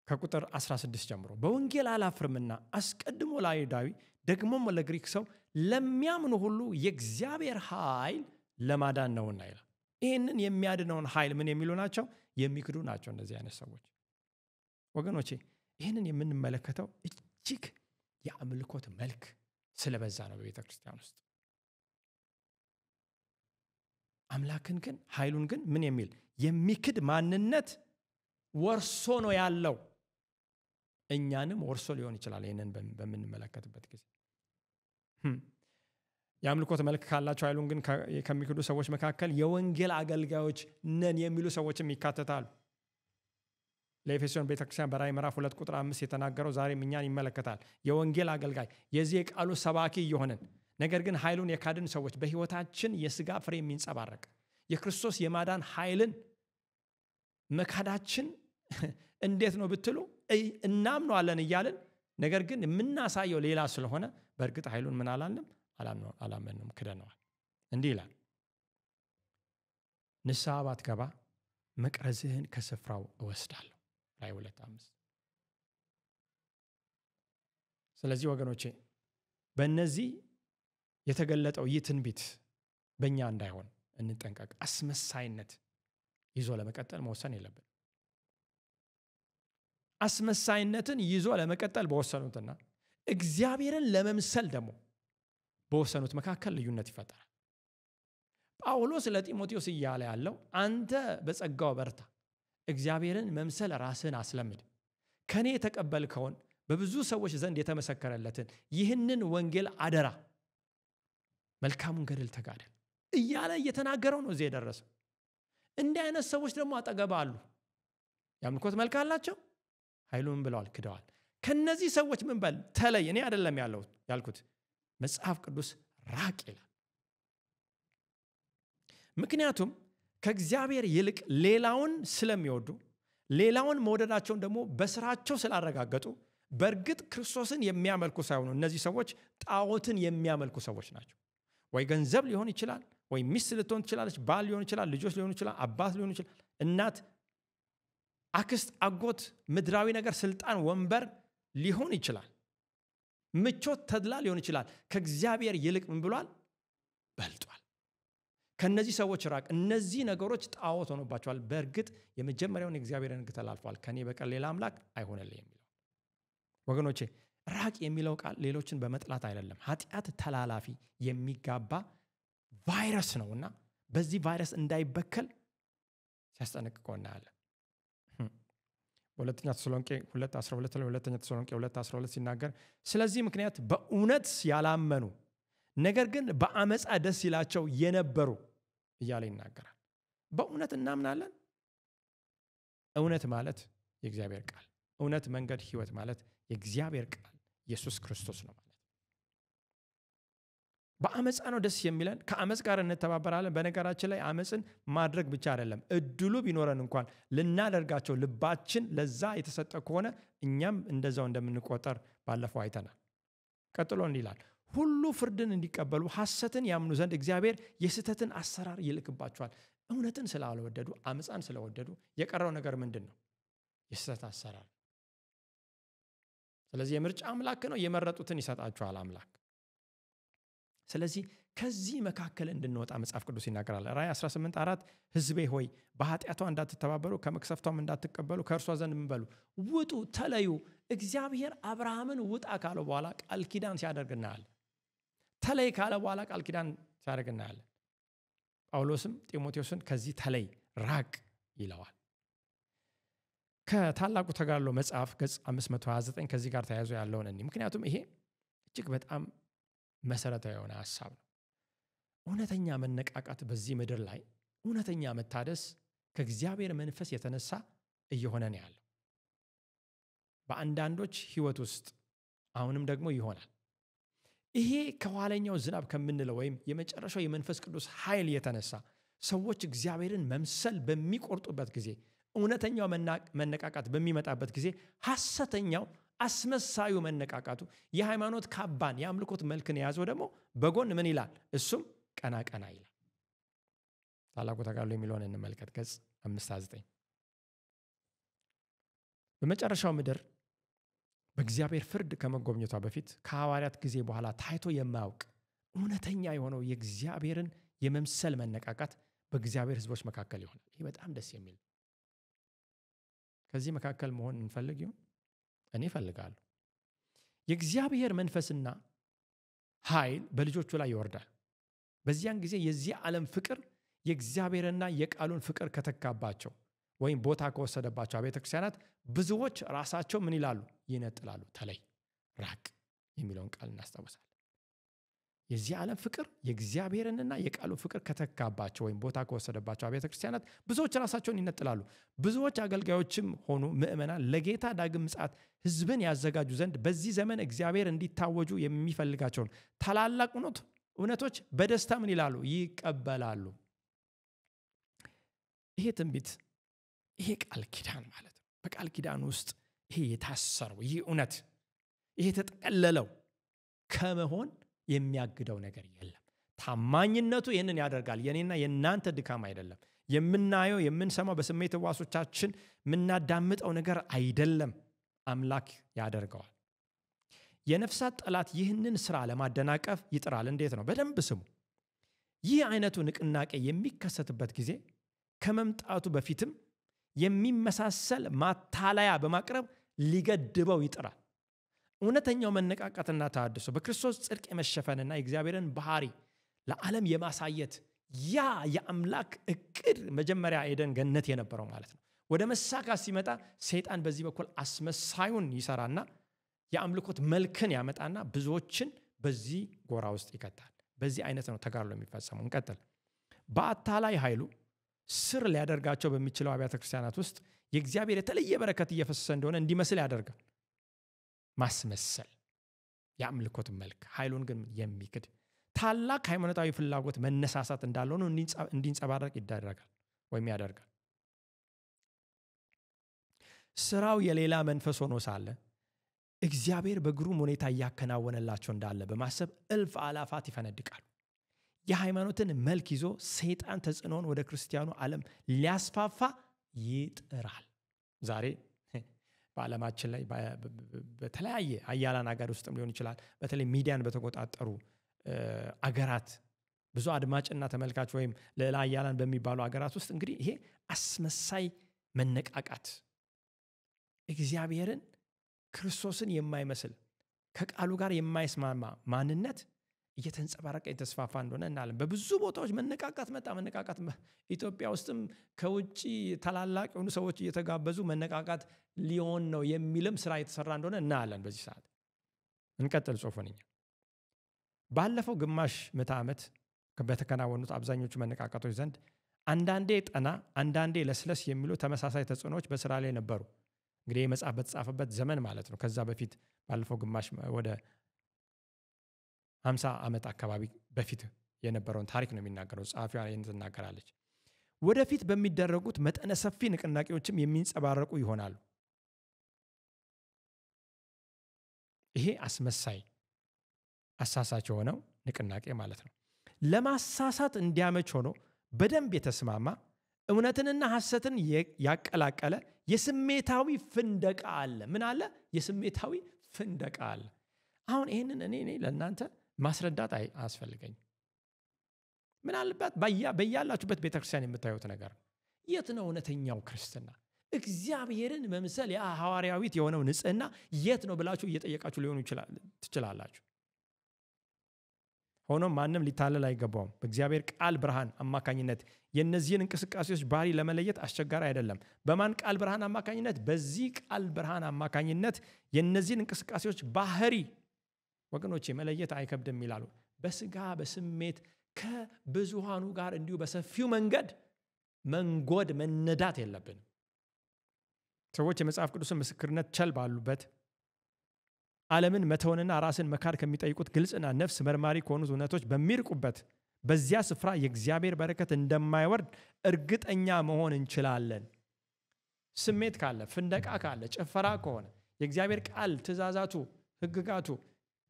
[SPEAKER 1] ከቁጥር 16 ጀምሮ በወንጌል አላፍርምና አስቀድሞ ለአይሁዳዊ ደግሞም ለግሪክ ሰው ለሚያምኑ ሁሉ የእግዚአብሔር ኃይል ለማዳን ነውና ይላል። ይህንን የሚያድነውን ኃይል ምን የሚሉ ናቸው? የሚክዱ ናቸው እነዚህ አይነት ሰዎች። ወገኖቼ ይህንን የምንመለከተው እጅግ የአምልኮት መልክ ስለበዛ ነው በቤተ ክርስቲያን ውስጥ። አምላክን ግን ኃይሉን ግን ምን የሚል የሚክድ ማንነት ወርሶ ነው ያለው። እኛንም ወርሶ ሊሆን ይችላል ይህንን በምንመለከትበት ጊዜ። የአምልኮት መልክ ካላቸው ኃይሉን ግን ከሚክዱ ሰዎች መካከል የወንጌል አገልጋዮች ነን የሚሉ ሰዎችም ይካተታሉ። ለኤፌሶን ቤተክርስቲያን በራዕይ ምዕራፍ 2 ቁጥር 5 የተናገረው ዛሬም እኛን ይመለከታል። የወንጌል አገልጋይ የዚህ የቃሉ ሰባኪ እየሆንን ነገር ግን ኃይሉን የካድን ሰዎች በህይወታችን የሥጋ ፍሬ የሚንጸባረቅ የክርስቶስ የማዳን ኃይልን መካዳችን እንዴት ነው ብትሉ እናምነዋለን እያልን ነገር ግን የምናሳየው ሌላ ስለሆነ በእርግጥ ኃይሉን ምን አላመንም ክደነዋል። እንዲህ ይላል፣ ንስሐ ባትገባ መቅረዝህን ከስፍራው እወስዳለሁ። ራዕይ 2:5። ስለዚህ ወገኖቼ በእነዚህ የተገለጠው ይህ ትንቢት በእኛ እንዳይሆን እንጠንቀቅ። አስመሳይነት ይዞ ለመቀጠል መወሰን የለብን። አስመሳይነትን ይዞ ለመቀጠል በወሰኑትና እግዚአብሔርን ለመምሰል ደግሞ በወሰኑት መካከል ልዩነት ይፈጠራል። ጳውሎስ ለጢሞቴዎስ እያለ ያለው አንተ በጸጋው በርታ፣ እግዚአብሔርን መምሰል ራስን አስለምድ፣ ከኔ የተቀበልከውን በብዙ ሰዎች ዘንድ የተመሰከረለትን ይህንን ወንጌል አደራ መልካሙን ገድል ተጋደል እያለ እየተናገረው ነው እዚህ የደረሰው። እንዲህ አይነት ሰዎች ደግሞ አጠገብ አሉ። የአምልኮት መልክ አላቸው፣ ኃይሉን ብለዋል፣ ክደዋል። ከነዚህ ሰዎች ምን በል ተለይ። እኔ አይደለም ያልኩት መጽሐፍ ቅዱስ ራቅ ይላል። ምክንያቱም ከእግዚአብሔር ይልቅ ሌላውን ስለሚወዱ ሌላውን መውደዳቸውን ደግሞ በስራቸው ስላረጋገጡ በእርግጥ ክርስቶስን የሚያመልኩ ሳይሆኑ እነዚህ ሰዎች ጣዖትን የሚያመልኩ ሰዎች ናቸው። ወይ ገንዘብ ሊሆን ይችላል፣ ወይ ሚስት ልትሆን ትችላለች፣ ባል ሊሆን ይችላል፣ ልጆች ሊሆን ይችላል፣ አባት ሊሆን ይችላል፣ እናት፣ አክስት፣ አጎት፣ ምድራዊ ነገር፣ ስልጣን፣ ወንበር ሊሆን ይችላል፣ ምቾት፣ ተድላ ሊሆን ይችላል። ከእግዚአብሔር ይልቅ ምን ብሏል? በልጧል። ከነዚህ ሰዎች ራቅ። እነዚህ ነገሮች ጣዖት ሆኖባቸዋል። በእርግጥ የመጀመሪያውን የእግዚአብሔርን ሕግ ተላልፈዋል። ከኔ በቀር ሌላ አምላክ አይሆንልህ የሚለው ወገኖቼ፣ ራቅ የሚለው ቃል ሌሎችን በመጥላት አይደለም። ኃጢአት ተላላፊ የሚጋባ ቫይረስ ነውና በዚህ ቫይረስ እንዳይበከል ሲያስጠነቅቀው እናያለን። ሁለተኛ ተሰሎንቄ 2:12 ላይ ሁለተኛ ተሰሎንቄ 2:12 ሲናገር ስለዚህ ምክንያት በእውነት ያላመኑ ነገር ግን በአመፃ ደስ ይላቸው የነበሩ እያለ ይናገራል። በእውነት እናምናለን። እውነት ማለት የእግዚአብሔር ቃል፣ እውነት፣ መንገድ፣ ህይወት ማለት የእግዚአብሔር ቃል ኢየሱስ ክርስቶስ ነው ማለት። በአመፃ ነው ደስ የሚለን። ከአመፅ ጋር እንተባበራለን። በነገራችን ላይ አመፅን ማድረግ ብቻ አይደለም፣ እድሉ ቢኖረን እንኳን ልናደርጋቸው ልባችን ለዛ የተሰጠ ከሆነ እኛም እንደዛው እንደምንቆጠር ባለፈው አይተናል። ቀጥሎ እንዲህ ይላል፣ ሁሉ ፍርድን እንዲቀበሉ ሐሰትን ያምኑ ዘንድ እግዚአብሔር የስህተትን አሰራር ይልክባቸዋል። እውነትን ስላልወደዱ፣ አመፃን ስለወደዱ የቀረው ነገር ምንድን ነው? የስህተት አሰራር። ስለዚህ የምርጫ አምላክ ነው፣ የመረጡትን ይሰጣቸዋል አምላክ። ስለዚህ ከዚህ መካከል እንድንወጣ መጽሐፍ ቅዱስ ይናገራል። ራዕይ 18:4 ሕዝቤ ሆይ በኃጢአቷ እንዳትተባበሩ ከመቅሰፍቷም እንዳትቀበሉ ከእርሷ ዘንድ ምን በሉ? ውጡ፣ ተለዩ። እግዚአብሔር አብርሃምን ውጣ ካለው በኋላ ቃል ኪዳን ሲያደርግ እናያለን። ተለይ ካለ በኋላ ቃል ኪዳን ሲያደርግ እናያለን። ጳውሎስም ጢሞቴዎስን ከዚህ ተለይ፣ ራቅ ይለዋል። ከታላቁ ተጋድሎ መጽሐፍ ገጽ 529 ከዚህ ጋር ተያይዞ ያለውን እኔ ምክንያቱም ይሄ እጅግ በጣም መሰረታዊ የሆነ ሐሳብ ነው። እውነተኛ መነቃቃት በዚህ ምድር ላይ እውነተኛ መታደስ ከእግዚአብሔር መንፈስ የተነሳ እየሆነ ነው ያለው። በአንዳንዶች ህይወት ውስጥ አሁንም ደግሞ ይሆናል። ይሄ ከኋለኛው ዝናብ ከምንለው ወይም የመጨረሻው የመንፈስ ቅዱስ ኃይል የተነሳ ሰዎች እግዚአብሔርን መምሰል በሚቆርጡበት ጊዜ፣ እውነተኛው መነቃቃት በሚመጣበት ጊዜ ሐሰተኛው አስመሳዩ መነቃቃቱ የሃይማኖት ካባን የአምልኮት መልክን የያዘው ደግሞ በጎን ምን ይላል? እሱም ቀና ቀና ይላል። ታላቁ ተጋድሎ የሚለውን እንመልከት። ገጽ 529 በመጨረሻው ምድር በእግዚአብሔር ፍርድ ከመጎብኘቷ በፊት ከሐዋርያት ጊዜ በኋላ ታይቶ የማያውቅ እውነተኛ የሆነው የእግዚአብሔርን የመምሰል መነቃቃት በእግዚአብሔር ሕዝቦች መካከል ይሆናል። ይህ በጣም ደስ የሚል። ከዚህ መካከል መሆን እንፈልግ ይሁን? እኔ እፈልጋለሁ። የእግዚአብሔር መንፈስና ኃይል በልጆቹ ላይ ይወርዳል። በዚያን ጊዜ የዚህ ዓለም ፍቅር የእግዚአብሔርና የቃሉን ፍቅር ከተካባቸው ወይም ቦታ ከወሰደባቸው አብያተ ክርስቲያናት ብዙዎች ራሳቸው ምን ይላሉ? ይነጥላሉ። ተለይ፣ ራቅ የሚለውን ቃል እናስታውሳለን። የዚህ ዓለም ፍቅር የእግዚአብሔርንና የቃሉ ፍቅር ከተካባቸው ወይም ቦታ ከወሰደባቸው አብያተ ክርስቲያናት ብዙዎች ራሳቸውን ይነጥላሉ። ብዙዎች አገልጋዮችም ሆኑ ምእመናን ለጌታ ዳግም ምጽአት ሕዝብን ያዘጋጁ ዘንድ በዚህ ዘመን እግዚአብሔር እንዲታወጁ የሚፈልጋቸውን ታላላቅ እውነቶች በደስታ ምን ይላሉ? ይቀበላሉ። ይሄ ትንቢት፣ ይሄ ቃል ኪዳን ማለት ነው። በቃል ኪዳን ውስጥ ይሄ የታሰረው ይሄ እውነት ይሄ ተጠቀለለው ከመሆን የሚያግደው ነገር የለም። ታማኝነቱ ይህንን ያደርጋል። የኔና የእናንተ ድካም አይደለም። የምናየው የምንሰማው በስሜት ሕዋሶቻችን የምናዳምጠው ነገር አይደለም። አምላክ ያደርገዋል። የነፍሳት ጠላት ይህንን ስራ ለማደናቀፍ ይጥራል። እንዴት ነው? በደንብ ስሙ። ይህ አይነቱ ንቅናቄ የሚከሰትበት ጊዜ ከመምጣቱ በፊትም የሚመሳሰል ማታለያ በማቅረብ ሊገድበው ይጥራል። እውነተኛው መነቃቃትና ተሐድሶ በክርስቶስ ጽድቅ የመሸፈንና የእግዚአብሔርን ባህሪ ለዓለም የማሳየት ያ የአምላክ እቅድ መጀመሪያ ኤደን ገነት የነበረው ማለት ነው። ወደ መሳካት ሲመጣ ሰይጣን በዚህ በኩል አስመሳዩን ይሰራና የአምልኮት መልክን ያመጣና ብዙዎችን በዚህ ጎራ ውስጥ ይከታል። በዚህ አይነት ነው ተጋድሎ የሚፈጸመው። እንቀጥል። በአታላይ ኃይሉ ስር ሊያደርጋቸው በሚችለው አብያተ ክርስቲያናት ውስጥ የእግዚአብሔር የተለየ በረከት እየፈሰሰ እንደሆነ እንዲመስል ያደርጋል። ማስመሰል የአምልኮት መልክ ኃይሉን ግን የሚክድ ታላቅ ሃይማኖታዊ ፍላጎት መነሳሳት እንዳለው ነው እንዲንጸባረቅ ይደረጋል ወይም ያደርጋል። ስራው የሌላ መንፈስ ሆኖ ሳለ እግዚአብሔር በግሩም ሁኔታ እያከናወነላቸው እንዳለ በማሰብ እልፍ አላፋት ይፈነድቃሉ። የሃይማኖትን መልክ ይዞ ሰይጣን ተጽዕኖውን ወደ ክርስቲያኑ ዓለም ሊያስፋፋ ይጥራል። ዛሬ በዓለማችን ላይ በተለያየ አያላን ሀገር ውስጥም ሊሆን ይችላል፣ በተለይ ሚዲያን በተቆጣጠሩ አገራት ብዙ አድማጭና ተመልካች ወይም ሌላ አያላን በሚባሉ አገራት ውስጥ እንግዲህ ይሄ አስመሳይ መነቃቃት እግዚአብሔርን ክርስቶስን የማይመስል ከቃሉ ጋር የማይስማማ ማንነት እየተንጸባረቀ የተስፋፋ እንደሆነ እናያለን። በብዙ ቦታዎች መነቃቃት መጣ። መነቃቃት ኢትዮጵያ ውስጥም ከውጪ ታላላቅ የሆኑ ሰዎች እየተጋበዙ መነቃቃት ሊሆን ነው የሚልም ስራ የተሰራ እንደሆነ እናያለን። በዚህ ሰዓት እንቀጥል። ጽፎንኛ ባለፈው ግማሽ ምዕተ ዓመት በተከናወኑት አብዛኞቹ መነቃቃቶች ዘንድ አንዳንዴ ጠና አንዳንዴ ለስለስ የሚሉ ተመሳሳይ ተጽዕኖዎች በስራ ላይ ነበሩ። እንግዲህ መጽሐፍ በተጻፈበት ዘመን ማለት ነው። ከዛ በፊት ባለፈው ግማሽ ወደ 50 ዓመት አካባቢ በፊት የነበረውን ታሪክ ነው የሚናገረው። ጸሐፊዋ ይህን ትናገራለች። ወደፊት በሚደረጉት መጠነ ሰፊ ንቅናቄዎችም የሚንጸባረቁ ይሆናሉ። ይሄ አስመሳይ አሳሳች የሆነው ንቅናቄ ማለት ነው። ለማሳሳት እንዲያመች ሆኖ በደንብ የተስማማ እውነትንና ሐሰትን ያቀላቀለ የስሜታዊ ፍንደቃ አለ። ምን አለ? የስሜታዊ ፍንደቃ አለ። አሁን ይህንን እኔ ለእናንተ ማስረዳት አያስፈልገኝ። ምናልባት በያላችሁበት ቤተክርስቲያን የምታዩት ነገር ነው። የት ነው እውነተኛው ክርስትና? እግዚአብሔርን መምሰል ያ ሐዋርያዊት የሆነው ንጽህና የት ነው ብላችሁ እየጠየቃችሁ ሊሆኑ ትችላላችሁ። ሆኖም ማንም ሊታለል አይገባውም። በእግዚአብሔር ቃል ብርሃን አማካኝነት የእነዚህን እንቅስቃሴዎች ባህሪ ለመለየት አስቸጋሪ አይደለም። በማን ቃል ብርሃን አማካኝነት? በዚህ ቃል ብርሃን አማካኝነት የእነዚህን እንቅስቃሴዎች ባህሪ ወገኖቼ መለየት አይከብድም ይላሉ። በስጋ በስሜት ከብዙሃኑ ጋር እንዲሁ በሰፊው መንገድ መንጎድ መነዳት የለብንም። ሰዎች የመጽሐፍ ቅዱስን ምስክርነት ቸል ባሉበት ዓለምን መተውንና ራስን መካድ ከሚጠይቁት ግልጽና ነፍስ መርማሪ ከሆኑት እውነቶች በሚርቁበት በዚያ ስፍራ የእግዚአብሔር በረከት እንደማይወርድ እርግጠኛ መሆን እንችላለን። ስሜት ካለ፣ ፍንደቃ ካለ፣ ጭፈራ ከሆነ የእግዚአብሔር ቃል ትእዛዛቱ፣ ህግጋቱ፣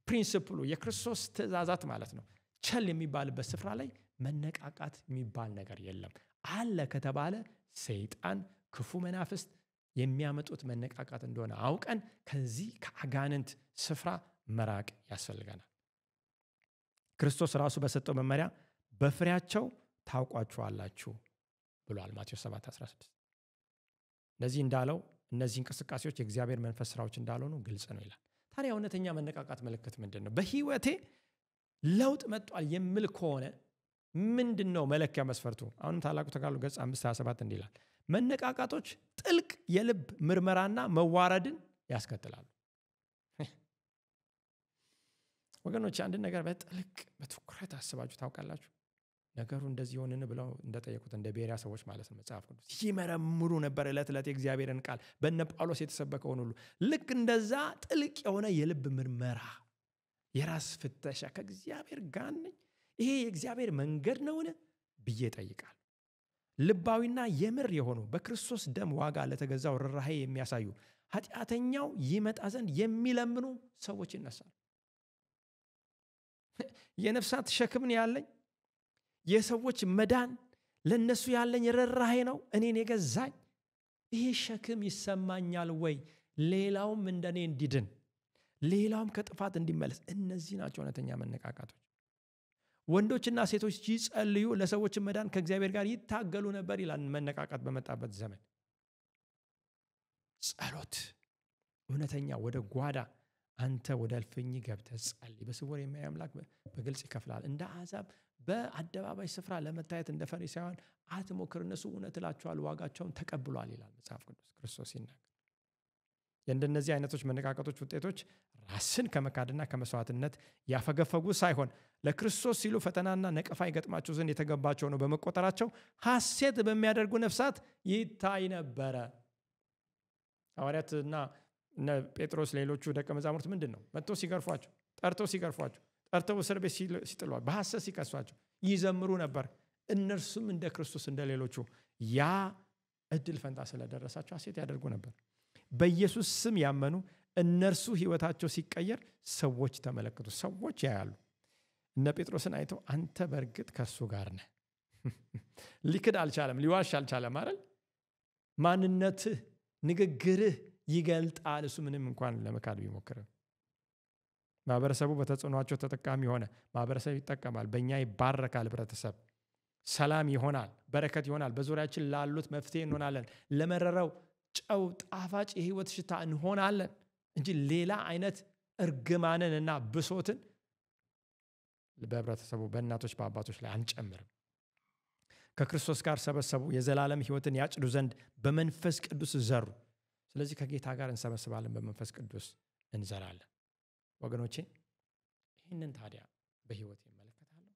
[SPEAKER 1] ፕሪንሲፕሉ የክርስቶስ ትእዛዛት ማለት ነው ቸል የሚባልበት ስፍራ ላይ መነቃቃት የሚባል ነገር የለም። አለ ከተባለ ሰይጣን ክፉ መናፍስት የሚያመጡት መነቃቃት እንደሆነ አውቀን ከዚህ ከአጋንንት ስፍራ መራቅ ያስፈልገናል። ክርስቶስ ራሱ በሰጠው መመሪያ በፍሬያቸው ታውቋቸዋላችሁ ብሏል። ማቴዎስ 7:16 ለዚህ እንዳለው እነዚህ እንቅስቃሴዎች የእግዚአብሔር መንፈስ ስራዎች እንዳልሆኑ ግልጽ ነው ይላል። ታዲያ እውነተኛ መነቃቃት ምልክት ምንድን ነው? በህይወቴ ለውጥ መጥቷል የሚል ከሆነ ምንድን ነው መለኪያ መስፈርቱ? አሁንም ታላቁ ተጋድሎ ገጽ 5:27 እንዲህ ይላል፣ መነቃቃቶች ጥልቅ የልብ ምርመራና መዋረድን ያስከትላሉ። ወገኖች አንድ ነገር በጥልቅ በትኩረት አስባችሁ ታውቃላችሁ? ነገሩ እንደዚህ ሆነን ብለው እንደጠየቁት እንደ ቤሪያ ሰዎች ማለት ነው መጽሐፍ ቅዱስ ይመረምሩ ነበር ዕለት ዕለት የእግዚአብሔርን ቃል በእነ ጳውሎስ የተሰበከውን ሁሉ ልክ እንደዛ ጥልቅ የሆነ የልብ ምርመራ የራስ ፍተሻ ከእግዚአብሔር ጋር ነኝ ይሄ የእግዚአብሔር መንገድ ነውን ብዬ ጠይቃል። ልባዊና የምር የሆኑ በክርስቶስ ደም ዋጋ ለተገዛው ርኅራኄ የሚያሳዩ ኃጢአተኛው ይመጣ ዘንድ የሚለምኑ ሰዎች ይነሳሉ። የነፍሳት ሸክምን ያለኝ የሰዎች መዳን ለነሱ ያለኝ ርኅራኄ ነው እኔን የገዛኝ ይሄ ሸክም ይሰማኛል ወይ? ሌላውም እንደኔ እንዲድን ሌላውም ከጥፋት እንዲመለስ እነዚህ ናቸው እውነተኛ መነቃቃቶች። ወንዶችና ሴቶች ይጸልዩ ለሰዎች መዳን ከእግዚአብሔር ጋር ይታገሉ ነበር ይላል መነቃቃት በመጣበት ዘመን። ጸሎት እውነተኛ ወደ ጓዳ አንተ ወደ እልፍኝ ገብተህ ጸልይ። በስውር የሚያይ አምላክ በግልጽ ይከፍላል። እንደ አሕዛብ በአደባባይ ስፍራ ለመታየት እንደ ፈሪሳውያን አትሞክር፣ እነሱ እውነት እላቸዋለሁ ዋጋቸውን ተቀብሏል ይላል መጽሐፍ ቅዱስ ክርስቶስ ሲናገር። የእንደነዚህ አይነቶች መነቃቃቶች ውጤቶች ራስን ከመካድና ከመስዋዕትነት ያፈገፈጉ ሳይሆን ለክርስቶስ ሲሉ ፈተናና ነቀፋ ይገጥማቸው ዘንድ የተገባቸው ነው በመቆጠራቸው ሐሴት በሚያደርጉ ነፍሳት ይታይ ነበረ። ሐዋርያትና ጴጥሮስ ሌሎቹ ደቀ መዛሙርት ምንድን ነው መጥተው ሲገርፏቸው ጠርተው እስር ቤት ሲጥሏቸው በሐሰት ሲከሷቸው ይዘምሩ ነበር። እነርሱም እንደ ክርስቶስ እንደ ሌሎቹ ያ እድል ፈንታ ስለደረሳቸው ሐሴት ያደርጉ ነበር። በኢየሱስ ስም ያመኑ እነርሱ ህይወታቸው ሲቀየር ሰዎች ተመለከቱ፣ ሰዎች ያያሉ። እነ ጴጥሮስን አይተው አንተ በእርግጥ ከሱ ጋር ነህ። ሊክድ አልቻለም፣ ሊዋሽ አልቻለም አይደል? ማንነትህ ንግግርህ ይገልጣል። እሱ ምንም እንኳን ለመካድ ቢሞክርም ማህበረሰቡ በተጽዕኖአቸው ተጠቃሚ ሆነ። ማህበረሰብ ይጠቀማል፣ በእኛ ይባረካል። ህብረተሰብ ሰላም ይሆናል፣ በረከት ይሆናል። በዙሪያችን ላሉት መፍትሄ እንሆናለን። ለመረረው ጨው ጣፋጭ የህይወት ሽታ እንሆናለን እንጂ ሌላ አይነት እርግማንን እና ብሶትን በህብረተሰቡ በእናቶች በአባቶች ላይ አንጨምርም። ከክርስቶስ ጋር ሰበሰቡ፣ የዘላለም ህይወትን ያጭዱ ዘንድ በመንፈስ ቅዱስ ዘሩ። ስለዚህ ከጌታ ጋር እንሰበስባለን፣ በመንፈስ ቅዱስ እንዘራለን። ወገኖቼ ይህንን ታዲያ በህይወት ይመለከታለሁ።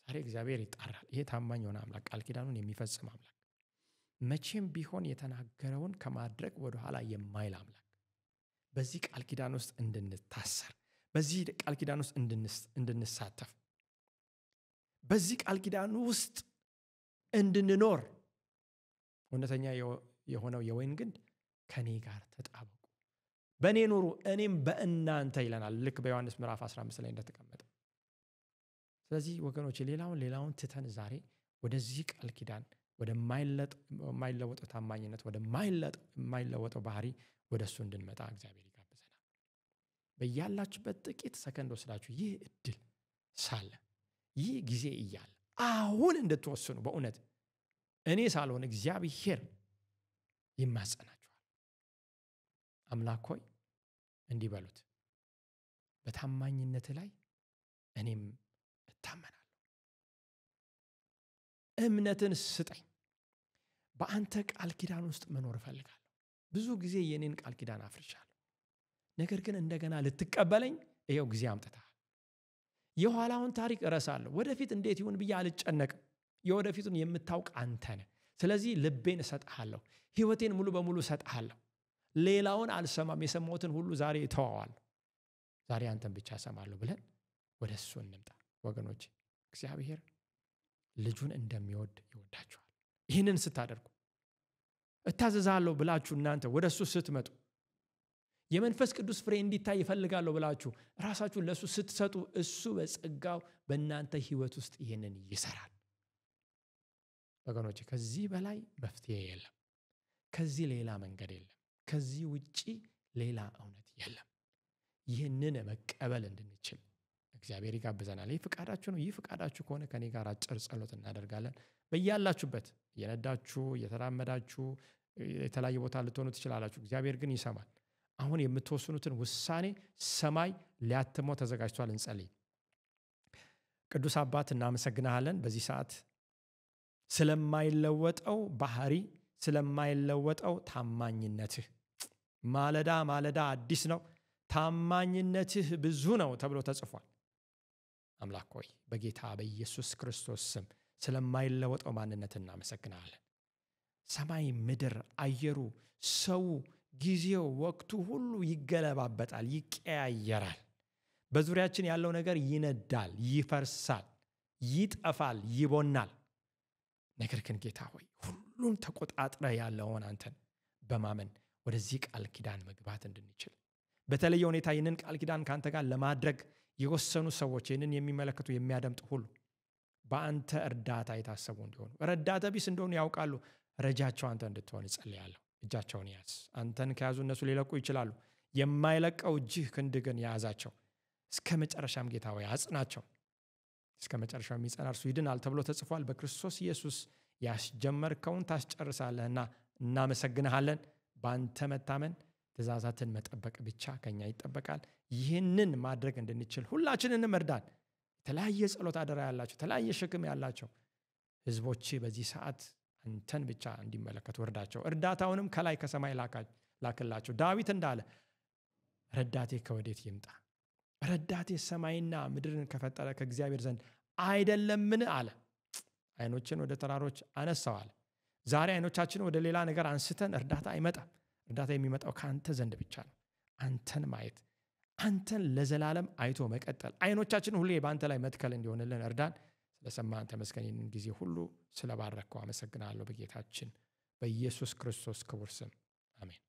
[SPEAKER 1] ዛሬ እግዚአብሔር ይጣራል። ይሄ ታማኝ የሆነ አምላክ፣ ቃል ኪዳኑን የሚፈጽም አምላክ፣ መቼም ቢሆን የተናገረውን ከማድረግ ወደኋላ የማይል አምላክ፣ በዚህ ቃል ኪዳን ውስጥ እንድንታሰር፣ በዚህ ቃል ኪዳን ውስጥ እንድንሳተፍ፣ በዚህ ቃል ኪዳን ውስጥ እንድንኖር እውነተኛ የሆነው የወይን ግንድ ከኔ ጋር ተጣበቁ፣ በእኔ ኑሩ እኔም በእናንተ ይለናል። ልክ በዮሐንስ ምዕራፍ 15 ላይ እንደተቀመጠ። ስለዚህ ወገኖች ሌላውን ትተን ዛሬ ወደዚህ ቃል ኪዳን ወደማይለወጠው ታማኝነት ወደማይለወጠው ባህሪ ወደሱ እንድንመጣ እግዚአብሔር ይጋብዘናል። በያላችሁበት ጥቂት ሰከንድ ወስዳችሁ ይህ እድል ሳለ ይህ ጊዜ እያለ አሁን እንድትወስኑ በእውነት እኔ ሳልሆን እግዚአብሔር ይማጸናችኋል። አምላክ ሆይ እንዲህ በሉት፣ በታማኝነት ላይ እኔም እታመናለሁ። እምነትን ስጠኝ። በአንተ ቃል ኪዳን ውስጥ መኖር እፈልጋለሁ። ብዙ ጊዜ የኔን ቃል ኪዳን አፍርሻለሁ። ነገር ግን እንደገና ልትቀበለኝ ይኸው ጊዜ አምጥተሃል። የኋላውን ታሪክ እረሳለሁ። ወደፊት እንዴት ይሁን ብዬ አልጨነቅም። የወደፊቱን የምታውቅ አንተ ነህ። ስለዚህ ልቤን እሰጥሃለሁ፣ ህይወቴን ሙሉ በሙሉ እሰጥሃለሁ። ሌላውን አልሰማም፣ የሰማሁትን ሁሉ ዛሬ እተዋዋለሁ። ዛሬ አንተን ብቻ እሰማለሁ ብለን ወደ እሱ እንምጣ። ወገኖች እግዚአብሔር ልጁን እንደሚወድ ይወዳችኋል። ይህንን ስታደርጉ እታዘዛለሁ ብላችሁ እናንተ ወደ እሱ ስትመጡ የመንፈስ ቅዱስ ፍሬ እንዲታይ ይፈልጋለሁ ብላችሁ ራሳችሁን ለእሱ ስትሰጡ እሱ በጸጋው በእናንተ ህይወት ውስጥ ይህንን ይሰራል። ወገኖች ከዚህ በላይ መፍትሄ የለም። ከዚህ ሌላ መንገድ የለም። ከዚህ ውጪ ሌላ እውነት የለም። ይህንን መቀበል እንድንችል እግዚአብሔር ይጋብዘናል። ይህ ፍቃዳችሁ ነው። ይህ ፍቃዳችሁ ከሆነ ከኔ ጋር አጭር ጸሎት እናደርጋለን። በያላችሁበት እየነዳችሁ እየተራመዳችሁ የተለያየ ቦታ ልትሆኑ ትችላላችሁ። እግዚአብሔር ግን ይሰማል። አሁን የምትወስኑትን ውሳኔ ሰማይ ሊያትመው ተዘጋጅቷል። እንጸልይ። ቅዱስ አባት እናመሰግናለን በዚህ ሰዓት ስለማይለወጠው ባህሪ፣ ስለማይለወጠው ታማኝነትህ። ማለዳ ማለዳ አዲስ ነው፣ ታማኝነትህ ብዙ ነው ተብሎ ተጽፏል። አምላክ ሆይ በጌታ በኢየሱስ ክርስቶስ ስም ስለማይለወጠው ማንነት እናመሰግናለን። ሰማይ፣ ምድር፣ አየሩ፣ ሰው፣ ጊዜው፣ ወቅቱ ሁሉ ይገለባበጣል፣ ይቀያየራል። በዙሪያችን ያለው ነገር ይነዳል፣ ይፈርሳል፣ ይጠፋል፣ ይቦናል። ነገር ግን ጌታ ሆይ ሁሉን ተቆጣጥረህ ያለውን አንተን በማመን ወደዚህ ቃል ኪዳን መግባት እንድንችል በተለየ ሁኔታ ይህንን ቃል ኪዳን ከአንተ ጋር ለማድረግ የወሰኑ ሰዎች ይህንን የሚመለከቱ የሚያደምጡ ሁሉ በአንተ እርዳታ የታሰቡ እንዲሆኑ ረዳተ ቢስ እንደሆኑ ያውቃሉ። ረጃቸው አንተ እንድትሆን እጸልያለሁ። እጃቸውን ያዝ። አንተን ከያዙ እነሱ ሊለቁ ይችላሉ። የማይለቀው እጅህ ክንድ ግን ያዛቸው። እስከ መጨረሻም ጌታ ሆይ አጽናቸው። እስከ መጨረሻው የሚጸና እርሱ ይድናል ተብሎ ተጽፏል። በክርስቶስ ኢየሱስ ያስጀመርከውን ታስጨርሳለህና እናመሰግንሃለን። በአንተ መታመን ትእዛዛትን መጠበቅ ብቻ ከኛ ይጠበቃል። ይህንን ማድረግ እንድንችል ሁላችንንም እርዳን። የተለያየ ጸሎት አደራ ያላቸው፣ የተለያየ ሸክም ያላቸው ህዝቦች በዚህ ሰዓት አንተን ብቻ እንዲመለከቱ እርዳቸው። እርዳታውንም ከላይ ከሰማይ ላክላቸው። ዳዊት እንዳለ ረዳቴ ከወዴት ይምጣ? ረዳቴ ሰማይና ምድርን ከፈጠረ ከእግዚአብሔር ዘንድ አይደለምን አለ። አይኖችን ወደ ተራሮች አነሳዋል። ዛሬ አይኖቻችን ወደ ሌላ ነገር አንስተን እርዳታ አይመጣም። እርዳታ የሚመጣው ከአንተ ዘንድ ብቻ ነው። አንተን ማየት፣ አንተን ለዘላለም አይቶ መቀጠል፣ አይኖቻችን ሁሌ በአንተ ላይ መትከል እንዲሆንልን እርዳን። ስለሰማን ተመስገን። ይህንን ጊዜ ሁሉ ስለባረከው አመሰግናለሁ። በጌታችን በኢየሱስ ክርስቶስ ክቡር ስም አሜን።